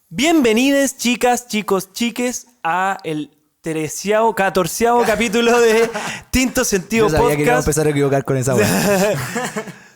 Bienvenidos, chicas, chicos, chiques, a el 14º capítulo de Tinto Sentido Yo sabía Podcast. que íbamos a empezar a equivocar con esa weá.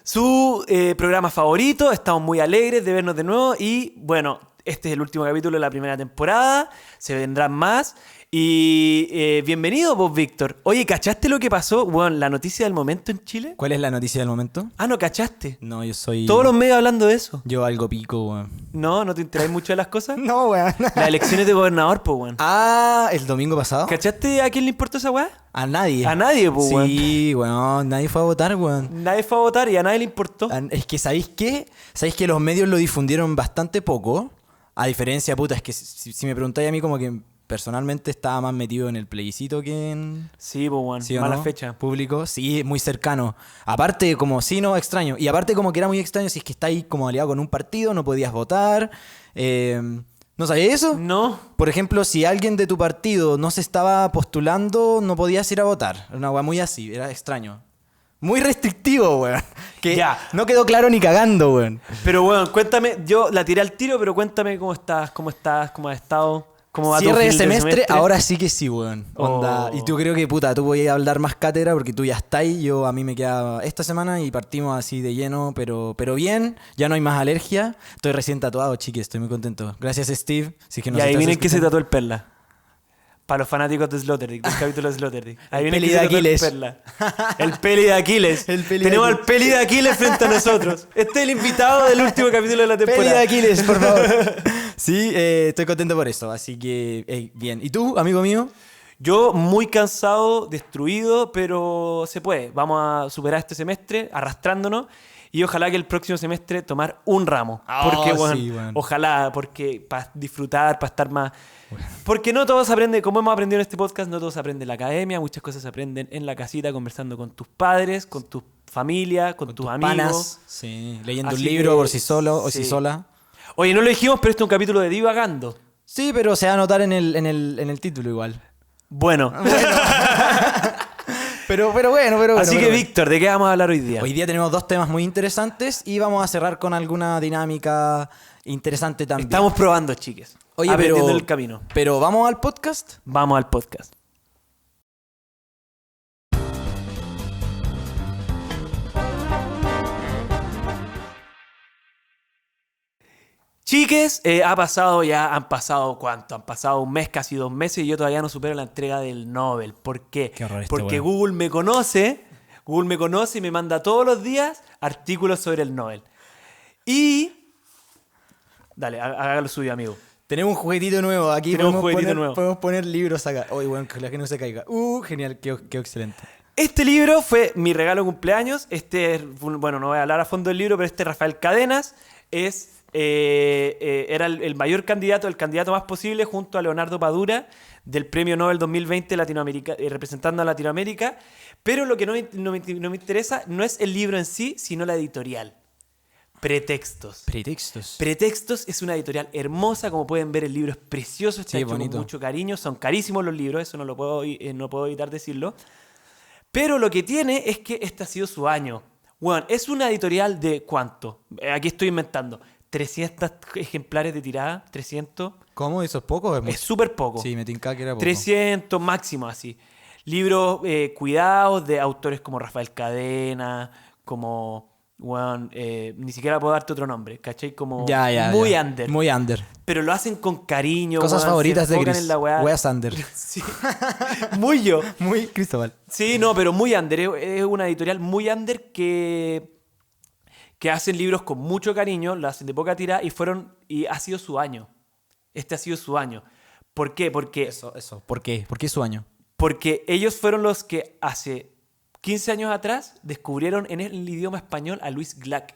Su programa favorito. Estamos muy alegres de vernos de nuevo. Y bueno, este es el último capítulo de la primera temporada. Se vendrán más. Y bienvenido, vos, Víctor. Oye, ¿cachaste lo que pasó? Bueno, la noticia del momento en Chile. ¿Cuál es la noticia del momento? Ah, ¿no cachaste? No, yo soy... Todos los medios hablando de eso. Yo algo pico, weón. ¿No te enteráis mucho de las cosas? No, weón. Las elecciones de gobernador, pues, weón. Ah, ¿el domingo pasado? ¿Cachaste a quién le importó esa weá? A nadie. A nadie, pues, weón. Sí, weón. Nadie fue a votar, weón. Nadie fue a votar y a nadie le importó. Es que, ¿sabéis qué? ¿Sabéis que los medios lo difundieron bastante poco? A diferencia, puta, es que si me preguntáis a mí como que personalmente estaba más metido en el plebiscito que en... Sí, pues, weón. ¿Sí o Mala no? fecha. Público, sí, muy cercano. Aparte, como, sí, no, extraño. Y aparte, como que era muy extraño, si es que estáis como aliado con un partido, no podías votar. ¿No sabías eso? No. Por ejemplo, si alguien de tu partido no se estaba postulando, no podías ir a votar. Era una weá muy así, era extraño. Muy restrictivo, weón. Que Ya. no quedó claro ni cagando, weón. Pero, weón, cuéntame. Yo la tiré al tiro, pero cuéntame cómo estás, cómo has estado, cómo va tu Cierre de fin semestre, ahora sí que sí, weón. Onda. Oh. Y tú creo que, puta, tú voy a hablar más cátedra porque tú ya estás ahí. A mí me queda esta semana y partimos así de lleno, pero bien. Ya no hay más alergia. Estoy recién tatuado, chiques, estoy muy contento. Gracias, Steve. Si es que Y nos ahí estás vienen que se escuchando. tatuó el Perla. Para los fanáticos de Sloterdijk, del capítulo de Sloterdijk. Ahí El viene peli que de se tatuó el Aquiles. Perla. El peli de Aquiles. El peli de Tenemos al Aquiles. peli de Aquiles frente a nosotros. Este es el invitado del último capítulo de la temporada. Peli de Aquiles, por favor. Sí, estoy contento por eso. Así que, bien. ¿Y tú, amigo mío? Yo muy cansado, destruido, pero se puede. Vamos a superar este semestre arrastrándonos y ojalá que el próximo semestre tomar un ramo. Oh, Porque, bueno, sí, bueno. ojalá, porque para disfrutar, para estar más... Porque no todos aprenden, como hemos aprendido en este podcast, no todos aprenden en la academia, muchas cosas se aprenden en la casita, conversando con tus padres, con tu familia, con tus amigos. Panas. Sí, leyendo Así un libro que, por sí solo o sí. sí sola. Oye, no lo dijimos, pero este es un capítulo de divagando. Sí, pero se va a notar en el título igual. Bueno, Pero bueno. así que bueno. Víctor, ¿de qué vamos a hablar hoy día? Hoy día tenemos dos temas muy interesantes y vamos a cerrar con alguna dinámica interesante también. Estamos probando, chiques. Oye, aprendiendo el camino. pero ¿vamos al podcast? Vamos al podcast. Chiques, han pasado ¿cuánto? Han pasado un mes, casi 2 meses y yo todavía no supero la entrega del Nobel. ¿Por qué? Qué horror este Porque weón. Google me conoce y me manda todos los días artículos sobre el Nobel. Y... Dale, hágalo suyo, amigo. Tenemos un juguetito nuevo aquí. Tenemos un juguetito nuevo. Podemos poner libros acá. Oye, bueno, que no se caiga. Genial, qué excelente. Este libro fue mi regalo de cumpleaños. Bueno, no voy a hablar a fondo del libro, pero Rafael Cadenas era el mayor candidato, el candidato más posible junto a Leonardo Padura del Premio Nobel 2020 Latinoamérica, representando a Latinoamérica. Pero lo que no me interesa no es el libro en sí, sino la editorial. Pretextos. Pretextos es una editorial hermosa, como pueden ver el libro es precioso, está Sí, hecho bonito. con mucho cariño, son carísimos los libros, eso no puedo evitar decirlo. Pero lo que tiene es que este ha sido su año. Bueno, es una editorial de ¿cuánto? Aquí estoy inventando. 300 ejemplares de tirada, 300. ¿Cómo? ¿Eso es poco o es mucho? Es súper poco. Sí, me tinca que era poco. 300 máximo así. Libros cuidados de autores como Rafael Cadena, como... Bueno, ni siquiera puedo darte otro nombre, ¿cachai? Como muy under. Muy under. Pero lo hacen con cariño. Cosas weón, favoritas se de enfocan Chris. en la weá. Weas under. Sí. Muy yo. Muy Cristóbal. Sí, no, pero muy under. Es una editorial muy under que hacen libros con mucho cariño, lo hacen de poca tira y ha sido su año. Este ha sido su año. ¿Por qué? Porque Eso. ¿Por qué? ¿Por qué su año? Porque ellos fueron los que hace 15 años atrás descubrieron en el idioma español a Louis Gluck,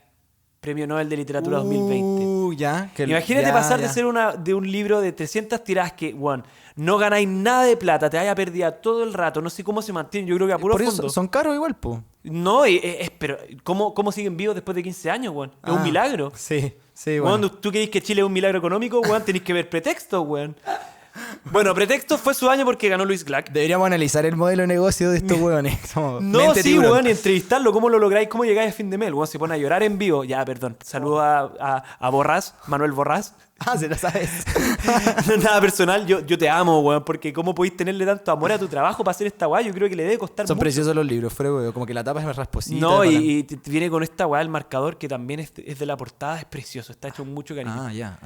Premio Nobel de Literatura 2020. Ya. Imagínate pasar de ser de un libro de 300 tiradas que, bueno, no ganáis nada de plata, te haya perdido todo el rato, no sé cómo se mantienen, yo creo que a puro Por eso fondo. son caros igual, po. No, pero ¿cómo siguen vivos después de 15 años, weón? Es un milagro. Sí, Weón, bueno. ¿tú crees que Chile es un milagro económico, weón? Tenéis que ver pretextos, weón. Bueno, pretextos fue su año porque ganó Louis Gluck. Deberíamos analizar el modelo de negocio de estos hueones. Somos No, mente sí, tiburón. weón, y entrevistarlo, ¿cómo lo lográis? ¿Cómo llegáis a fin de mes? Weón, se pone a llorar en vivo. Ya, perdón. Saludo a Borrás, Manuel Borrás. Ah, se la sabes. No es nada personal, yo te amo, weón, porque cómo podéis tenerle tanto amor a tu trabajo para hacer esta weá, yo creo que le debe costar Son mucho. preciosos los libros, fuera, weón. Como que la tapa es rasposita. No, es bacán. y te viene con esta weá, el marcador, que también es de la portada, es precioso, está hecho con mucho cariño. Ya.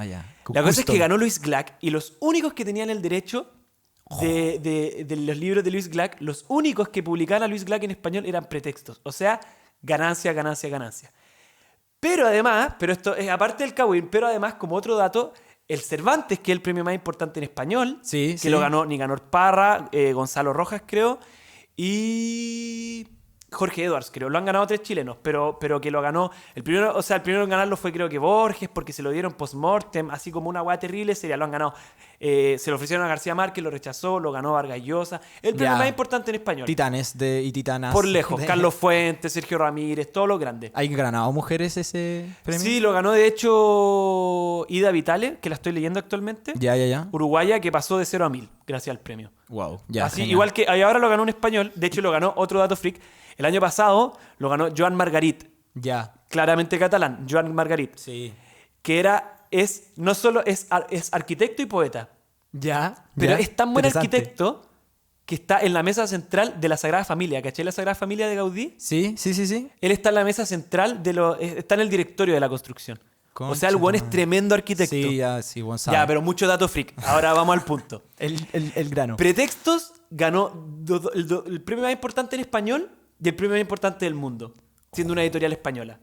La cosa es que ganó Louis Glack y los únicos que tenían el derecho de los libros de Louis Glack, los únicos que publicaban a Louis Glack en español eran pretextos. O sea, ganancia. Pero además, pero esto es aparte del Cawin, pero además, como otro dato, el Cervantes, que es el premio más importante en español, Sí, que sí. lo ganó Nicanor Parra, Gonzalo Rojas, creo, y Jorge Edwards, creo. Lo han ganado 3 chilenos, pero que lo ganó. El primero en ganarlo fue, creo que Borges, porque se lo dieron post-mortem, así como una weá terrible seria. Lo han ganado. Se lo ofrecieron a García Márquez, lo rechazó, lo ganó Vargas Llosa. El premio Ya. más importante en español. Titanes y titanas. Por lejos. de- Carlos Fuentes, Sergio Ramírez, todos los grandes. ¿Hay ganado mujeres ese premio? Sí, lo ganó de hecho Ida Vitale, que la estoy leyendo actualmente. Ya. Uruguaya, que pasó de 0 a 1000, gracias al premio. Wow. Ya, Así, genial. igual que ahora lo ganó un español, de hecho lo ganó otro dato freak. El año pasado lo ganó Joan Margarit, Ya. claramente catalán, Joan Margarit, Sí. que no solo es arquitecto y poeta, Ya. pero ya. es tan buen Interesante. arquitecto que está en la mesa central de la Sagrada Familia. ¿Cachai la Sagrada Familia de Gaudí? Sí. Él está en la mesa central, está en el directorio de la construcción. O sea, el Concha buen tu es madre. tremendo arquitecto. Sí, buen sabe. Ya, pero mucho dato freak. Ahora vamos al punto. El grano. Pretextos ganó el premio más importante en español y el premio más importante del mundo, siendo una editorial española.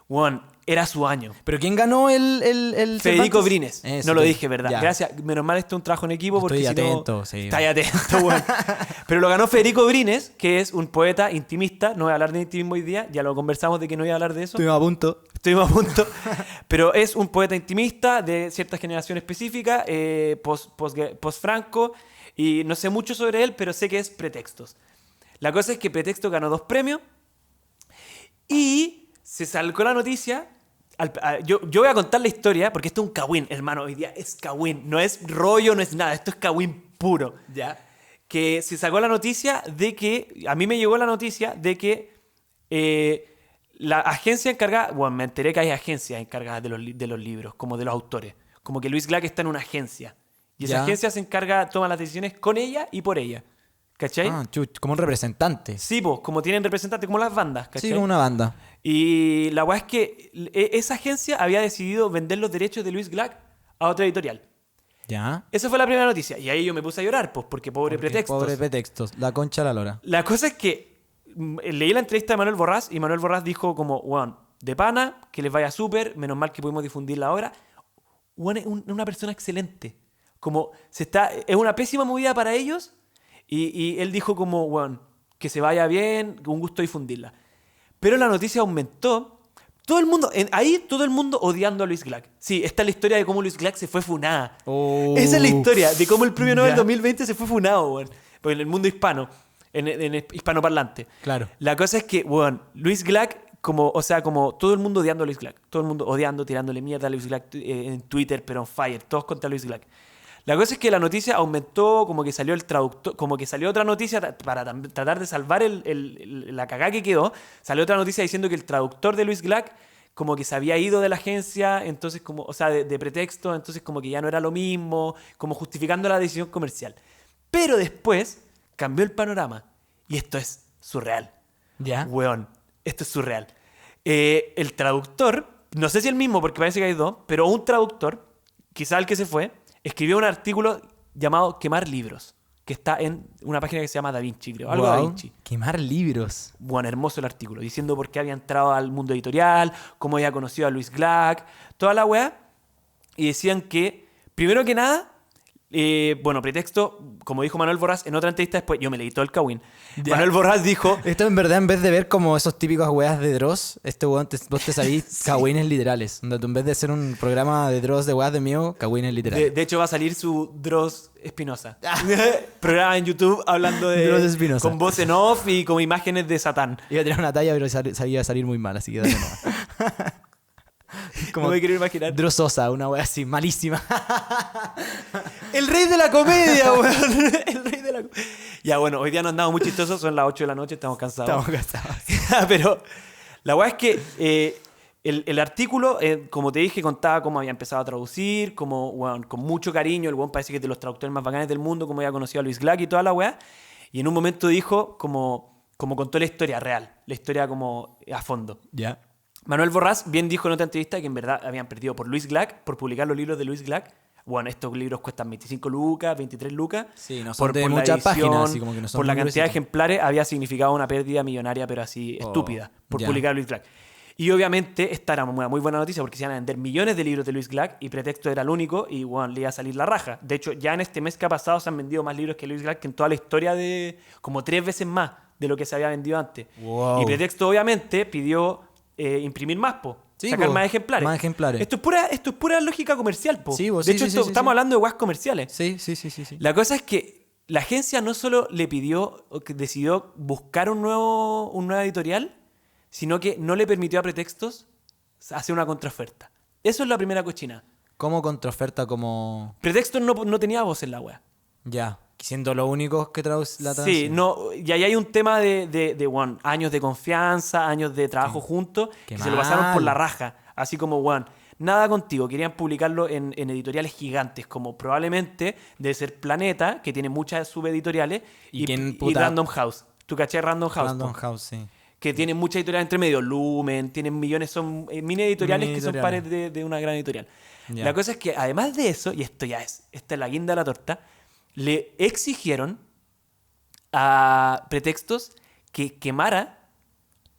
Juan, era su año. ¿Pero quién ganó el Federico Cervantes? Brines. Eso, No lo sí. dije, ¿verdad? Ya. Gracias. Menos mal esto es un trabajo en equipo porque Estoy si no... atento, sí. Está atento, Juan. Pero lo ganó Federico Brines, que es un poeta intimista. No voy a hablar de intimismo hoy día. Ya lo conversamos de que no iba a hablar de eso. Estuvimos a punto. Estuvimos a punto. Pero es un poeta intimista de cierta generación específica, post-Franco. Y no sé mucho sobre él, pero sé que es Pretextos. La cosa es que Pretextos ganó 2 premios. Y se sacó la noticia. Yo voy a contar la historia, porque esto es un cagüín, hermano. Hoy día es cagüín. No es rollo, no es nada. Esto es cagüín puro. Ya. Que se sacó la noticia de que... A mí me llegó la noticia de que... la agencia encargada... Bueno, me enteré que hay agencias encargadas de los libros, como de los autores. Como que Louis Glack está en una agencia. Y esa Ya. agencia se encarga, toma las decisiones con ella y por ella. ¿Cachai? Ah, como un representante. Sí, pues, como tienen representantes, como las bandas, ¿cachai? Sí, como una banda. Y la weá es que esa agencia había decidido vender los derechos de Louis Glack a otra editorial. Ya. Esa fue la primera noticia. Y ahí yo me puse a llorar, pues, porque pobre Pretextos. Pobre pretextos. La concha de la lora. La cosa es que leí la entrevista de Manuel Borrás y Manuel Borrás dijo como, bueno, de pana, que les vaya súper, menos mal que pudimos difundirla ahora. Bueno, es una persona excelente. Como es una pésima movida para ellos y él dijo como, bueno, que se vaya bien, un gusto difundirla. Pero la noticia aumentó. Todo el mundo odiando a Louis Glack. Sí, esta es la historia de cómo Louis Glack se fue funada. Oh. Esa es la historia de cómo el premio Nobel Ya. 2020 se fue funado, weón. Porque en el mundo hispano, en hispanoparlante. Claro. La cosa es que, weón, Louis Glack, como todo el mundo odiando a Louis Glack. Todo el mundo odiando, tirándole mierda a Louis Glack en Twitter, pero on fire. Todos contra Louis Glack. La cosa es que la noticia aumentó, como que salió el traductor, como que salió otra noticia para tratar de salvar la cagada que quedó. Salió otra noticia diciendo que el traductor de Louis Glack como que se había ido de la agencia, entonces como, o sea, de pretexto, entonces como que ya no era lo mismo, como justificando la decisión comercial. Pero después cambió el panorama y esto es surreal. Ya. Weón, esto es surreal. El traductor, no sé si el mismo porque parece que hay 2, pero un traductor, quizá el que se fue, escribió un artículo llamado Quemar libros, que está en una página que se llama Da Vinci, creo. Algo Wow. Da Vinci. Quemar libros. Bueno, hermoso el artículo, diciendo por qué había entrado al mundo editorial, cómo había conocido a Louis Glack, toda la weá. Y decían que, primero que nada, bueno, pretexto, como dijo Manuel Borrás en otra entrevista después, yo me leí todo el Kawin. Ya. Manuel Borrás dijo, Esto en verdad, en vez de ver como esos típicos weas de Dross, este weón, vos te sabís cagüines literales. Donde tú, en vez de hacer un programa de Dross de weas de mío, cagüines literales. de hecho va a salir su Dross Espinosa. Programa en YouTube hablando de Dross Espinosa. con voz en off y con imágenes de Satán. Iba a tener una talla, pero iba a salir muy mal, así que dale nomás. No me quiero imaginar. Drossosa, una wea así, malísima. El rey de la comedia, weón. El rey de la comedia. Ya, bueno, hoy día nos andamos muy chistosos, son las 8 de la noche, estamos cansados. Estamos cansados. Pero la weá es que El artículo, como te dije, contaba cómo había empezado a traducir, como, weón, con mucho cariño. El weón parece que es de los traductores más bacanes del mundo, como había conocido a Luis Glack y toda la weá. Y en un momento dijo, como contó la historia real, la historia como a fondo. Ya. Manuel Borrás bien dijo en otra entrevista que en verdad habían perdido por Luis Glack, por publicar los libros de Luis Glack. Bueno, estos libros cuestan 25 lucas, 23 lucas. Sí, no son de la muchas edición, páginas, así como que no son por la muy cantidad de gruesitos. ejemplares había significado una pérdida millonaria, pero así estúpida, por ya. publicar Luis Glack. Y obviamente esta era una muy buena noticia porque se iban a vender millones de libros de Luis Glack y Pretexto era el único y bueno, le iba a salir la raja. De hecho, ya en este mes que ha pasado se han vendido más libros que Luis Glack que en toda la historia de como 3 veces más de lo que se había vendido antes. Wow. Y Pretexto obviamente pidió imprimir más, Sí, sacar po, más ejemplares. más ejemplares. Esto es pura lógica comercial, po. Sí, po, De sí, hecho, sí, sí, sí, estamos hablando de weas comerciales. Sí. La cosa es que la agencia no solo le pidió o que decidió buscar una nueva editorial, sino que no le permitió a Pretextos hacer una contraoferta. Eso es la primera cochina. Como contraoferta, como... Pretextos no tenía voz en la wea. Ya. Siendo los únicos que traducen la Sí, traducción. no, y ahí hay un tema bueno, años de confianza, años de trabajo juntos, Qué que se lo pasaron por mal. la raja. Así como, bueno, nada contigo. Querían publicarlo en editoriales gigantes, como probablemente debe ser Planeta, que tiene muchas subeditoriales, ¿Y quién, y puta? Random House. ¿Tú caché Random House? Random po? House, sí. Que tienen muchas editoriales entre medio. Lumen, tienen millones, son mini editoriales Mini que son editoriales. pares de una gran editorial. Ya. La cosa es que además de eso, y esta es la guinda de la torta, le exigieron a Pretextos que quemara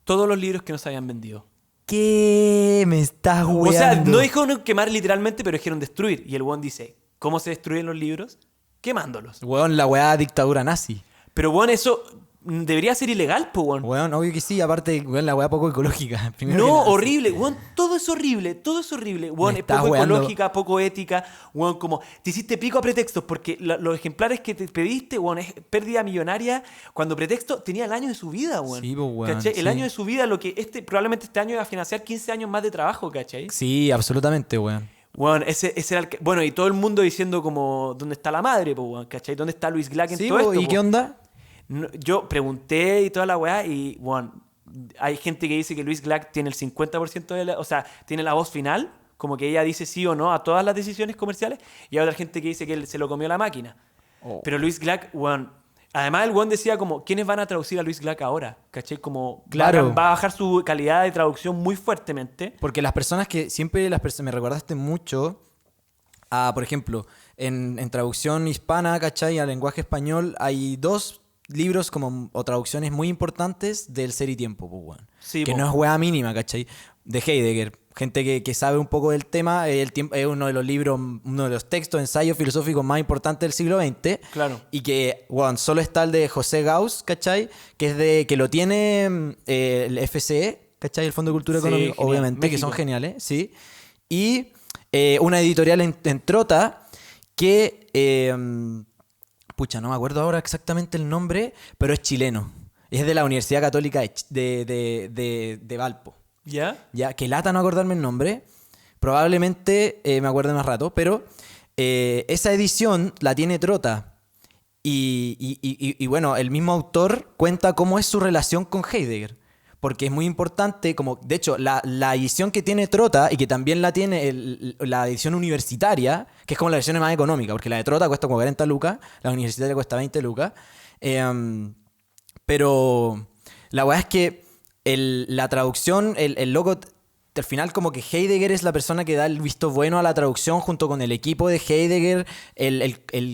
todos los libros que no se habían vendido. ¿Qué me estás weando? O sea, no dijeron quemar literalmente, pero dijeron destruir. Y el weón dice, ¿cómo se destruyen los libros? Quemándolos. Weón, la weá dictadura nazi. Pero weón, eso debería ser ilegal, pues weón. Weón, obvio que sí. Aparte, weón, la weá poco ecológica. Primero que No, nada. horrible, weón, todo es horrible, todo es horrible. Weón, Me es estás poco weando. ecológica, poco ética, weón, como te hiciste pico a Pretextos porque los ejemplares que te pediste, weón, es pérdida millonaria cuando Pretexto tenía el año de su vida, weón. Sí, pues, weón, ¿Cachai? El sí. año de su vida, lo que probablemente este año iba a financiar 15 años más de trabajo, ¿cachai? Sí, absolutamente, weón. Weón, ese era bueno, y todo el mundo diciendo como, ¿dónde está la madre, po, weón? ¿Cachai? ¿Dónde está Luis Glack en Sí, todo po, esto? ¿y po? qué onda? Yo pregunté y toda la weá y, bueno, hay gente que dice que Luis Glack tiene el 50% o sea, tiene la voz final, como que ella dice sí o no a todas las decisiones comerciales, y hay otra gente que dice que él se lo comió la máquina. Oh. Pero Luis Glack, weón, además el weón decía como, ¿quiénes van a traducir a Luis Glack ahora? ¿Cachai? Como, Claro. va a bajar su calidad de traducción muy fuertemente. Porque las personas que siempre me recordaste mucho a, por ejemplo, en traducción hispana, ¿cachai? Al lenguaje español hay dos libros como o traducciones muy importantes del Ser y Tiempo, pues, weón. Sí, Que po. no es weá mínima, ¿cachai? De Heidegger. Gente que sabe un poco del tema, el tiempo, es uno de los libros, uno de los textos, ensayos filosóficos más importantes del siglo XX. Claro. Y que, weón, solo está el de José Gauss, ¿cachai? Que lo tiene el FCE, ¿cachai? El Fondo de Cultura Sí, Económica, genial. obviamente, que son México. geniales, sí. Y una editorial en Trota que, pucha, no me acuerdo ahora exactamente el nombre, pero es chileno. Es de la Universidad Católica de Valpo. ¿Ya? Ya, que lata no acordarme el nombre. Probablemente me acuerde más rato, pero esa edición la tiene Trota. Y bueno, el mismo autor cuenta cómo es su relación con Heidegger. Porque es muy importante, como de hecho, la edición que tiene Trota y que también la tiene la edición universitaria, que es como la versión más económica, porque la de Trota cuesta como 40 lucas, la universitaria cuesta 20 lucas. Pero la verdad es que la traducción, el loco, al final como que Heidegger es la persona que da el visto bueno a la traducción junto con el equipo de Heidegger,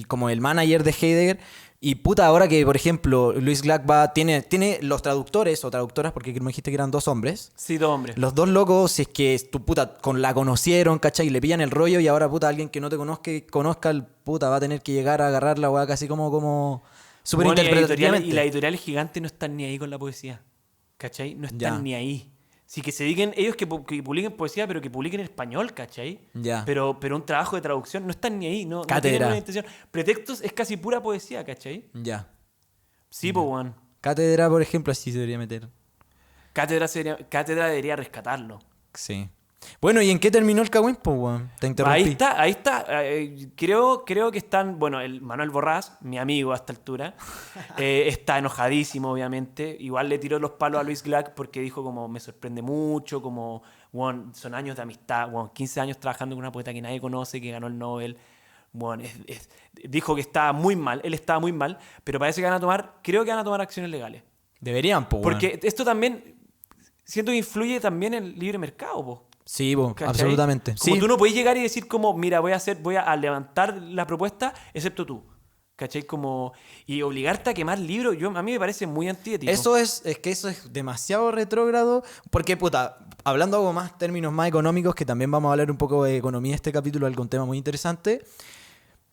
como el manager de Heidegger. Y puta, ahora que, por ejemplo, Luis Glack tiene los traductores o traductoras, porque me dijiste que eran dos hombres. Sí, dos hombres. Los dos locos, si es que tu puta la conocieron, ¿cachai? Y le pillan el rollo y ahora, puta, alguien que no te conozca, el puta va a tener que llegar a agarrar la weá casi como súper Bueno, interpretativamente. y las editoriales gigantes no están ni ahí con la poesía. ¿Cachai? No están Ya. ni ahí. Sí, que se dediquen, ellos que publiquen poesía, pero que publiquen en español, ¿cachai? Ya. Pero un trabajo de traducción no están ni ahí, no Cátedra. tienen una intención. Pretextos es casi pura poesía, ¿cachai? Ya. Sí, pues, weón. Cátedra, por ejemplo, así se debería meter. Cátedra debería rescatarlo. Sí. Bueno, ¿y en qué terminó el cagüín, pues, weón? Te interrumpí. Ahí está. Creo que están. Bueno, el Manuel Borrás, mi amigo a esta altura, está enojadísimo, obviamente. Igual le tiró los palos a Luis Glack porque dijo como me sorprende mucho, como Bueno, son años de amistad, bueno, 15 años trabajando con una poeta que nadie conoce, que ganó el Nobel. Bueno, dijo que estaba muy mal, él estaba muy mal, pero parece que creo que van a tomar acciones legales. Deberían, po, weón. Porque esto también, siento que influye también en el libre mercado, po. Sí, po, ¿Cachai? absolutamente. Como Sí. tú no podés llegar y decir como, mira, voy a levantar la propuesta, excepto tú. ¿Cachai? Como, y obligarte a quemar libros, a mí me parece muy antiético. Es que eso es demasiado retrógrado, porque, puta, hablando algo más, términos más económicos, que también vamos a hablar un poco de economía en este capítulo, algún tema muy interesante.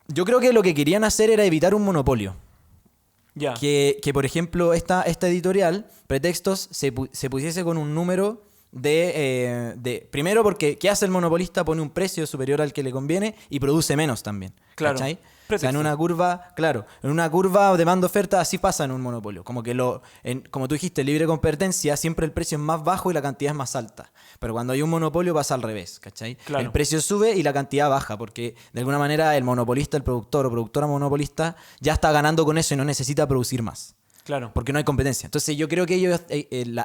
Yo creo que lo que querían hacer era evitar un monopolio. Ya. Que por ejemplo, esta editorial, Pretextos, se pusiese con un número primero, porque ¿qué hace el monopolista? Pone un precio superior al que le conviene y produce menos también. Claro. ¿Cachai? O Pretexto. sea, en una curva demanda-oferta así pasa en un monopolio. Como que como tú dijiste, libre competencia, siempre el precio es más bajo y la cantidad es más alta. Pero cuando hay un monopolio pasa al revés, ¿cachai? Claro. El precio sube y la cantidad baja, porque de alguna manera el monopolista, el productor o productora monopolista, ya está ganando con eso y no necesita producir más. Claro. Porque no hay competencia. Entonces yo creo que ellos,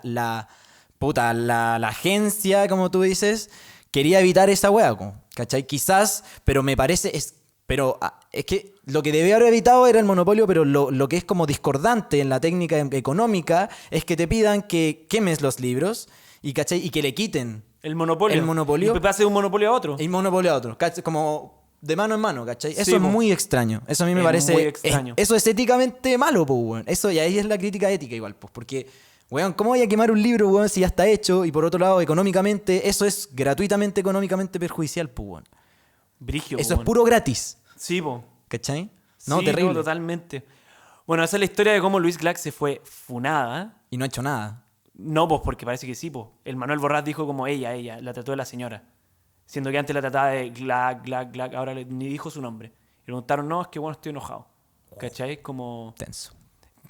la agencia, como tú dices, quería evitar esa wea, ¿cachai? Quizás, pero me parece... es que lo que debía haber evitado era el monopolio, pero lo que es como discordante en la técnica económica es que te pidan que quemes los libros ¿cachai? Y que le quiten El monopolio. el monopolio. Y pase de un monopolio a otro. el monopolio a otro, ¿cachai? Como de mano en mano, ¿cachai? Eso Sí, es po. muy extraño. Eso a mí me Es parece... muy extraño. Eso es éticamente malo, pues, weón. Eso, y ahí es la crítica ética igual, pues, porque... Weón, ¿cómo voy a quemar un libro, weón, si ya está hecho? Y por otro lado, económicamente, eso es gratuitamente, económicamente perjudicial, pues, weón. Brigio, Eso weón. es puro gratis, Sí, po. ¿cachai? No, Sí, terrible. totalmente. Bueno, esa es la historia de cómo Luis Glack se fue funada. Y no ha hecho nada. No, pues porque parece que sí, pues. El Manuel Borrás dijo como ella, la trató de la señora. Siendo que antes la trataba de Glack, ahora ni dijo su nombre. Y le preguntaron, no, es que bueno, estoy enojado. ¿Cachai? Como... Tenso.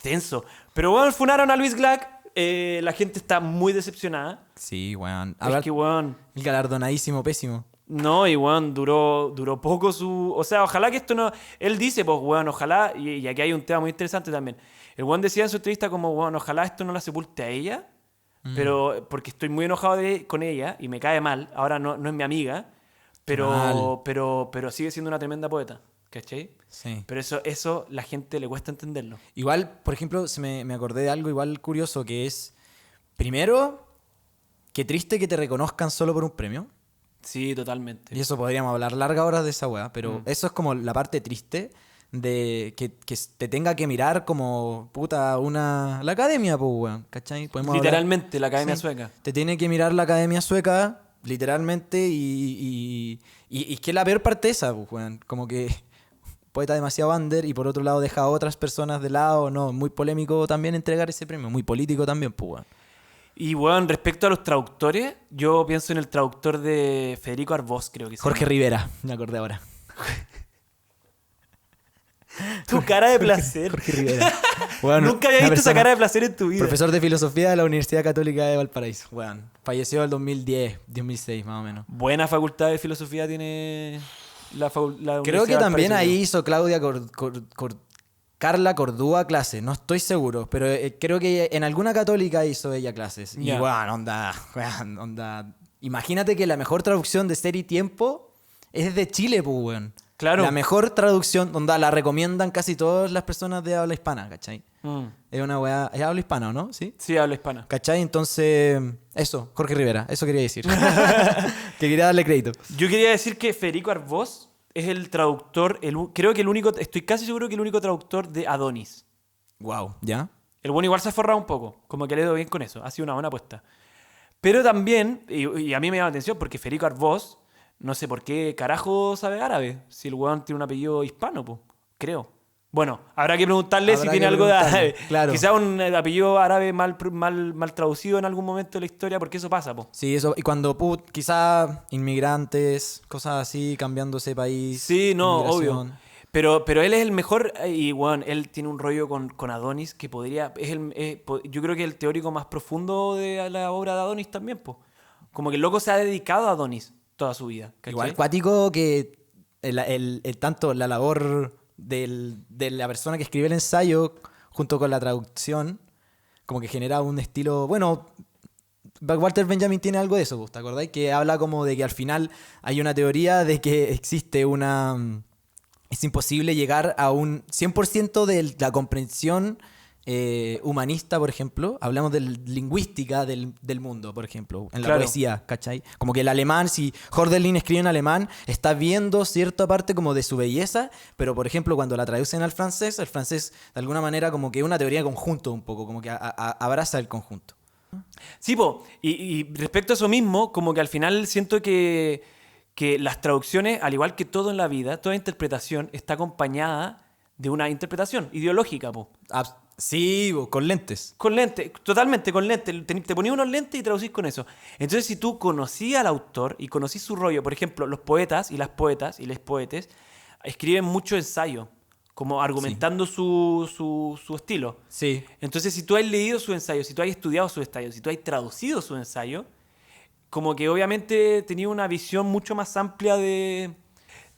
Tenso. Pero bueno, funaron a Luis Glack. La gente está muy decepcionada. Sí, weón. Es que, weón... El galardonadísimo pésimo. No, y weón, duró poco su... O sea, ojalá que esto no... Él dice, pues, weón, ojalá... Y aquí hay un tema muy interesante también. El weón decía en su entrevista como, weón, ojalá esto no la sepulte a ella. Pero... Porque estoy muy enojado con ella y me cae mal. Ahora no es mi amiga. Mal. Pero sigue siendo una tremenda poeta. ¿Cachai? Sí. Pero eso la gente le cuesta entenderlo. Igual, por ejemplo, me acordé de algo igual curioso que es... Primero, qué triste que te reconozcan solo por un premio. Sí, totalmente. Y eso podríamos hablar largas horas de esa weá, pero eso es como la parte triste de que te tenga que mirar como puta la academia, pues weón, ¿cachai? Podemos hablar- Literalmente, la Academia Sí. Sueca. Te tiene que mirar la academia sueca, literalmente, y es que la peor parte esa, pues weón, como que poeta demasiado under y por otro lado deja a otras personas de lado, no, muy polémico también entregar ese premio, muy político también, pues weón. Y bueno, respecto a los traductores, yo pienso en el traductor de Federico Arbós, creo que se Jorge llama. Rivera, me acordé ahora. Tu cara de placer. Jorge Rivera. Weón, Nunca había una visto esa persona- cara de placer en tu vida. Profesor de filosofía de la Universidad Católica de Valparaíso. Weón, falleció en el 2010, 2006 más o menos. Buena facultad de filosofía tiene la Creo Universidad que de también Valparaíso, ahí creo. hizo Claudia Carla Cordúa clases, no estoy seguro, pero creo que en alguna católica hizo ella clases. Y Ya. weón, onda. Imagínate que la mejor traducción de Ser y Tiempo es de Chile, pues, weón. Claro. La mejor traducción, onda, la recomiendan casi todas las personas de habla hispana, ¿cachai? Mm. Es una weá, es habla hispana, ¿o no? ¿Sí? Sí, habla hispana. ¿Cachai? Entonces, eso, Jorge Rivera, eso quería decir. Que quería darle crédito. Yo quería decir que Federico Arbós es el traductor, creo que el único, estoy casi seguro que el único traductor de Adonis. Wow, ¿ya? El bueno igual se ha forrado un poco, como que le doy bien con eso, ha sido una buena apuesta. Pero también, y a mí me llama la atención, porque Federico Arbós, no sé por qué carajo sabe árabe, si el weón tiene un apellido hispano, pues, creo. Bueno, habrá que preguntarle si Habrá tiene que algo de preguntarle, árabe. claro. Quizá un apellido árabe mal traducido en algún momento de la historia, porque eso pasa, pues. Sí, eso. Y cuando quizá inmigrantes, cosas así, cambiándose de país. Sí, no, inmigración. obvio. Pero él es el mejor y, bueno, él tiene un rollo con Adonis que podría... yo creo que el teórico más profundo de la obra de Adonis también, pues. Como que el loco se ha dedicado a Adonis toda su vida. ¿cachai? Igual cuático que tanto la labor de la persona que escribe el ensayo junto con la traducción, como que genera un estilo, bueno, Walter Benjamin tiene algo de eso, ¿te acordáis? Que habla como de que al final hay una teoría de que existe una... Es imposible llegar a un 100% de la comprensión humanista, por ejemplo. Hablamos de lingüística del mundo, por ejemplo, en la Claro. poesía, ¿cachai? Como que el alemán, si Hölderlin escribe en alemán, está viendo cierta parte como de su belleza, pero por ejemplo cuando la traducen al francés, el francés de alguna manera como que es una teoría de conjunto un poco, como que abraza el conjunto. Sí, po. Y respecto a eso mismo, como que al final siento que las traducciones, al igual que todo en la vida, toda interpretación está acompañada de una interpretación ideológica, po. Sí, con lentes. Con lente, totalmente con lente. Te ponías unos lentes y traducís con eso. Entonces, si tú conocías al autor y conocís su rollo, por ejemplo, los poetas y las poetas y les poetes escriben mucho ensayo, como argumentando su estilo. Sí. Entonces, si tú has leído su ensayo, si tú has estudiado su ensayo, si tú has traducido su ensayo, como que obviamente tenía una visión mucho más amplia de...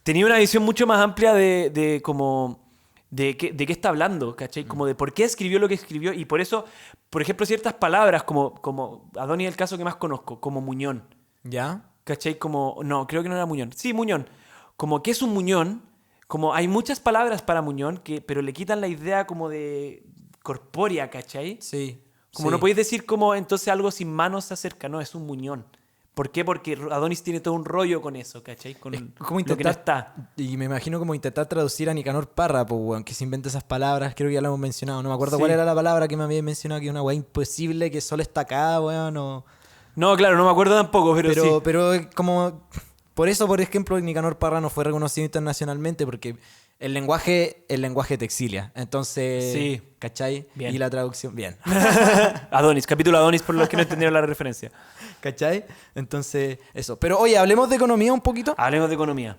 Tenía una visión mucho más amplia de como... De qué está hablando, ¿cachai? Como de por qué escribió lo que escribió. Y por eso, por ejemplo, ciertas palabras como Adonis es el caso que más conozco, como muñón. ¿Ya? ¿Cachai? Como... No, creo que no era muñón. Sí, muñón. Como que es un muñón. Como hay muchas palabras para muñón, pero le quitan la idea como de corpórea, ¿cachai? Sí. Como sí. no podéis decir como entonces algo sin manos se acerca, no, es un muñón. ¿Por qué? Porque Adonis tiene todo un rollo con eso, ¿cachai? Con Es como lo que no intentar, está. y me imagino como intentar traducir a Nicanor Parra, pues, weón, que se inventa esas palabras, creo que ya lo hemos mencionado, no me acuerdo Sí. cuál era la palabra que me había mencionado, que es una weá imposible, que solo está acá, weón, o... No, claro, no me acuerdo tampoco, pero sí. Pero como... Por eso, por ejemplo, Nicanor Parra no fue reconocido internacionalmente, porque el lenguaje te exilia, entonces... Sí. ¿Cachai? Bien. Y la traducción, bien. Adonis, capítulo Adonis por los que no entendieron la referencia. ¿Cachai? Entonces, eso. Pero oye, hablemos de economía un poquito. Hablemos de economía.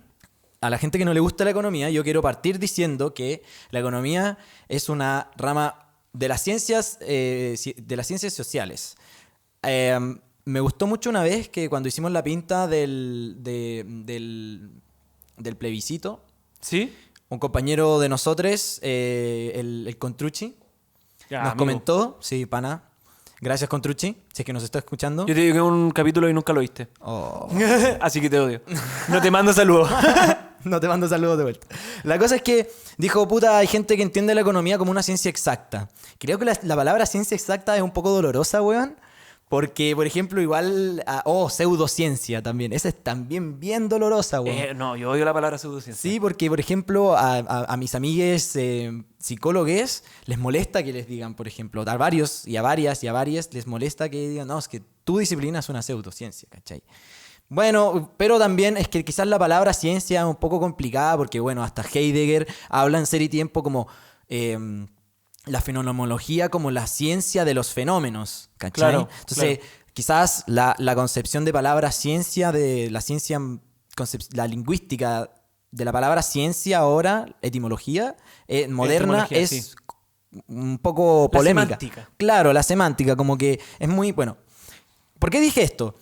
A la gente que no le gusta la economía, yo quiero partir diciendo que la economía es una rama de las ciencias, de las ciencias sociales. Me gustó mucho una vez que cuando hicimos la pinta del plebiscito, ¿Sí? un compañero de nosotros, el Contrucci, Ya, nos amigo. comentó, sí, pana, gracias Contrucci, si es que nos está escuchando. Yo te digo que es un capítulo y nunca lo viste. Oh. Así que te odio. No te mando saludos. No te mando saludos de vuelta. La cosa es que dijo, puta, hay gente que entiende la economía como una ciencia exacta. Creo que la palabra ciencia exacta es un poco dolorosa, weón. Porque, por ejemplo, igual... pseudociencia también. Esa es también bien dolorosa, weón. No, yo odio la palabra pseudociencia. Sí, porque, por ejemplo, a mis amigues psicólogos les molesta que les digan, por ejemplo, a varios y a varias les molesta que digan, no, es que tu disciplina es una pseudociencia, ¿cachai? Bueno, pero también es que quizás la palabra ciencia es un poco complicada porque, bueno, hasta Heidegger habla en Ser y Tiempo como la fenomenología como la ciencia de los fenómenos, ¿cachai? Claro, Entonces, quizás la concepción de palabra ciencia, de la ciencia, la lingüística de la palabra ciencia ahora, etimología, moderna, Etimología, es sí. un poco La polémica. semántica. Claro, la semántica, como que es muy... Bueno, ¿por qué dije esto?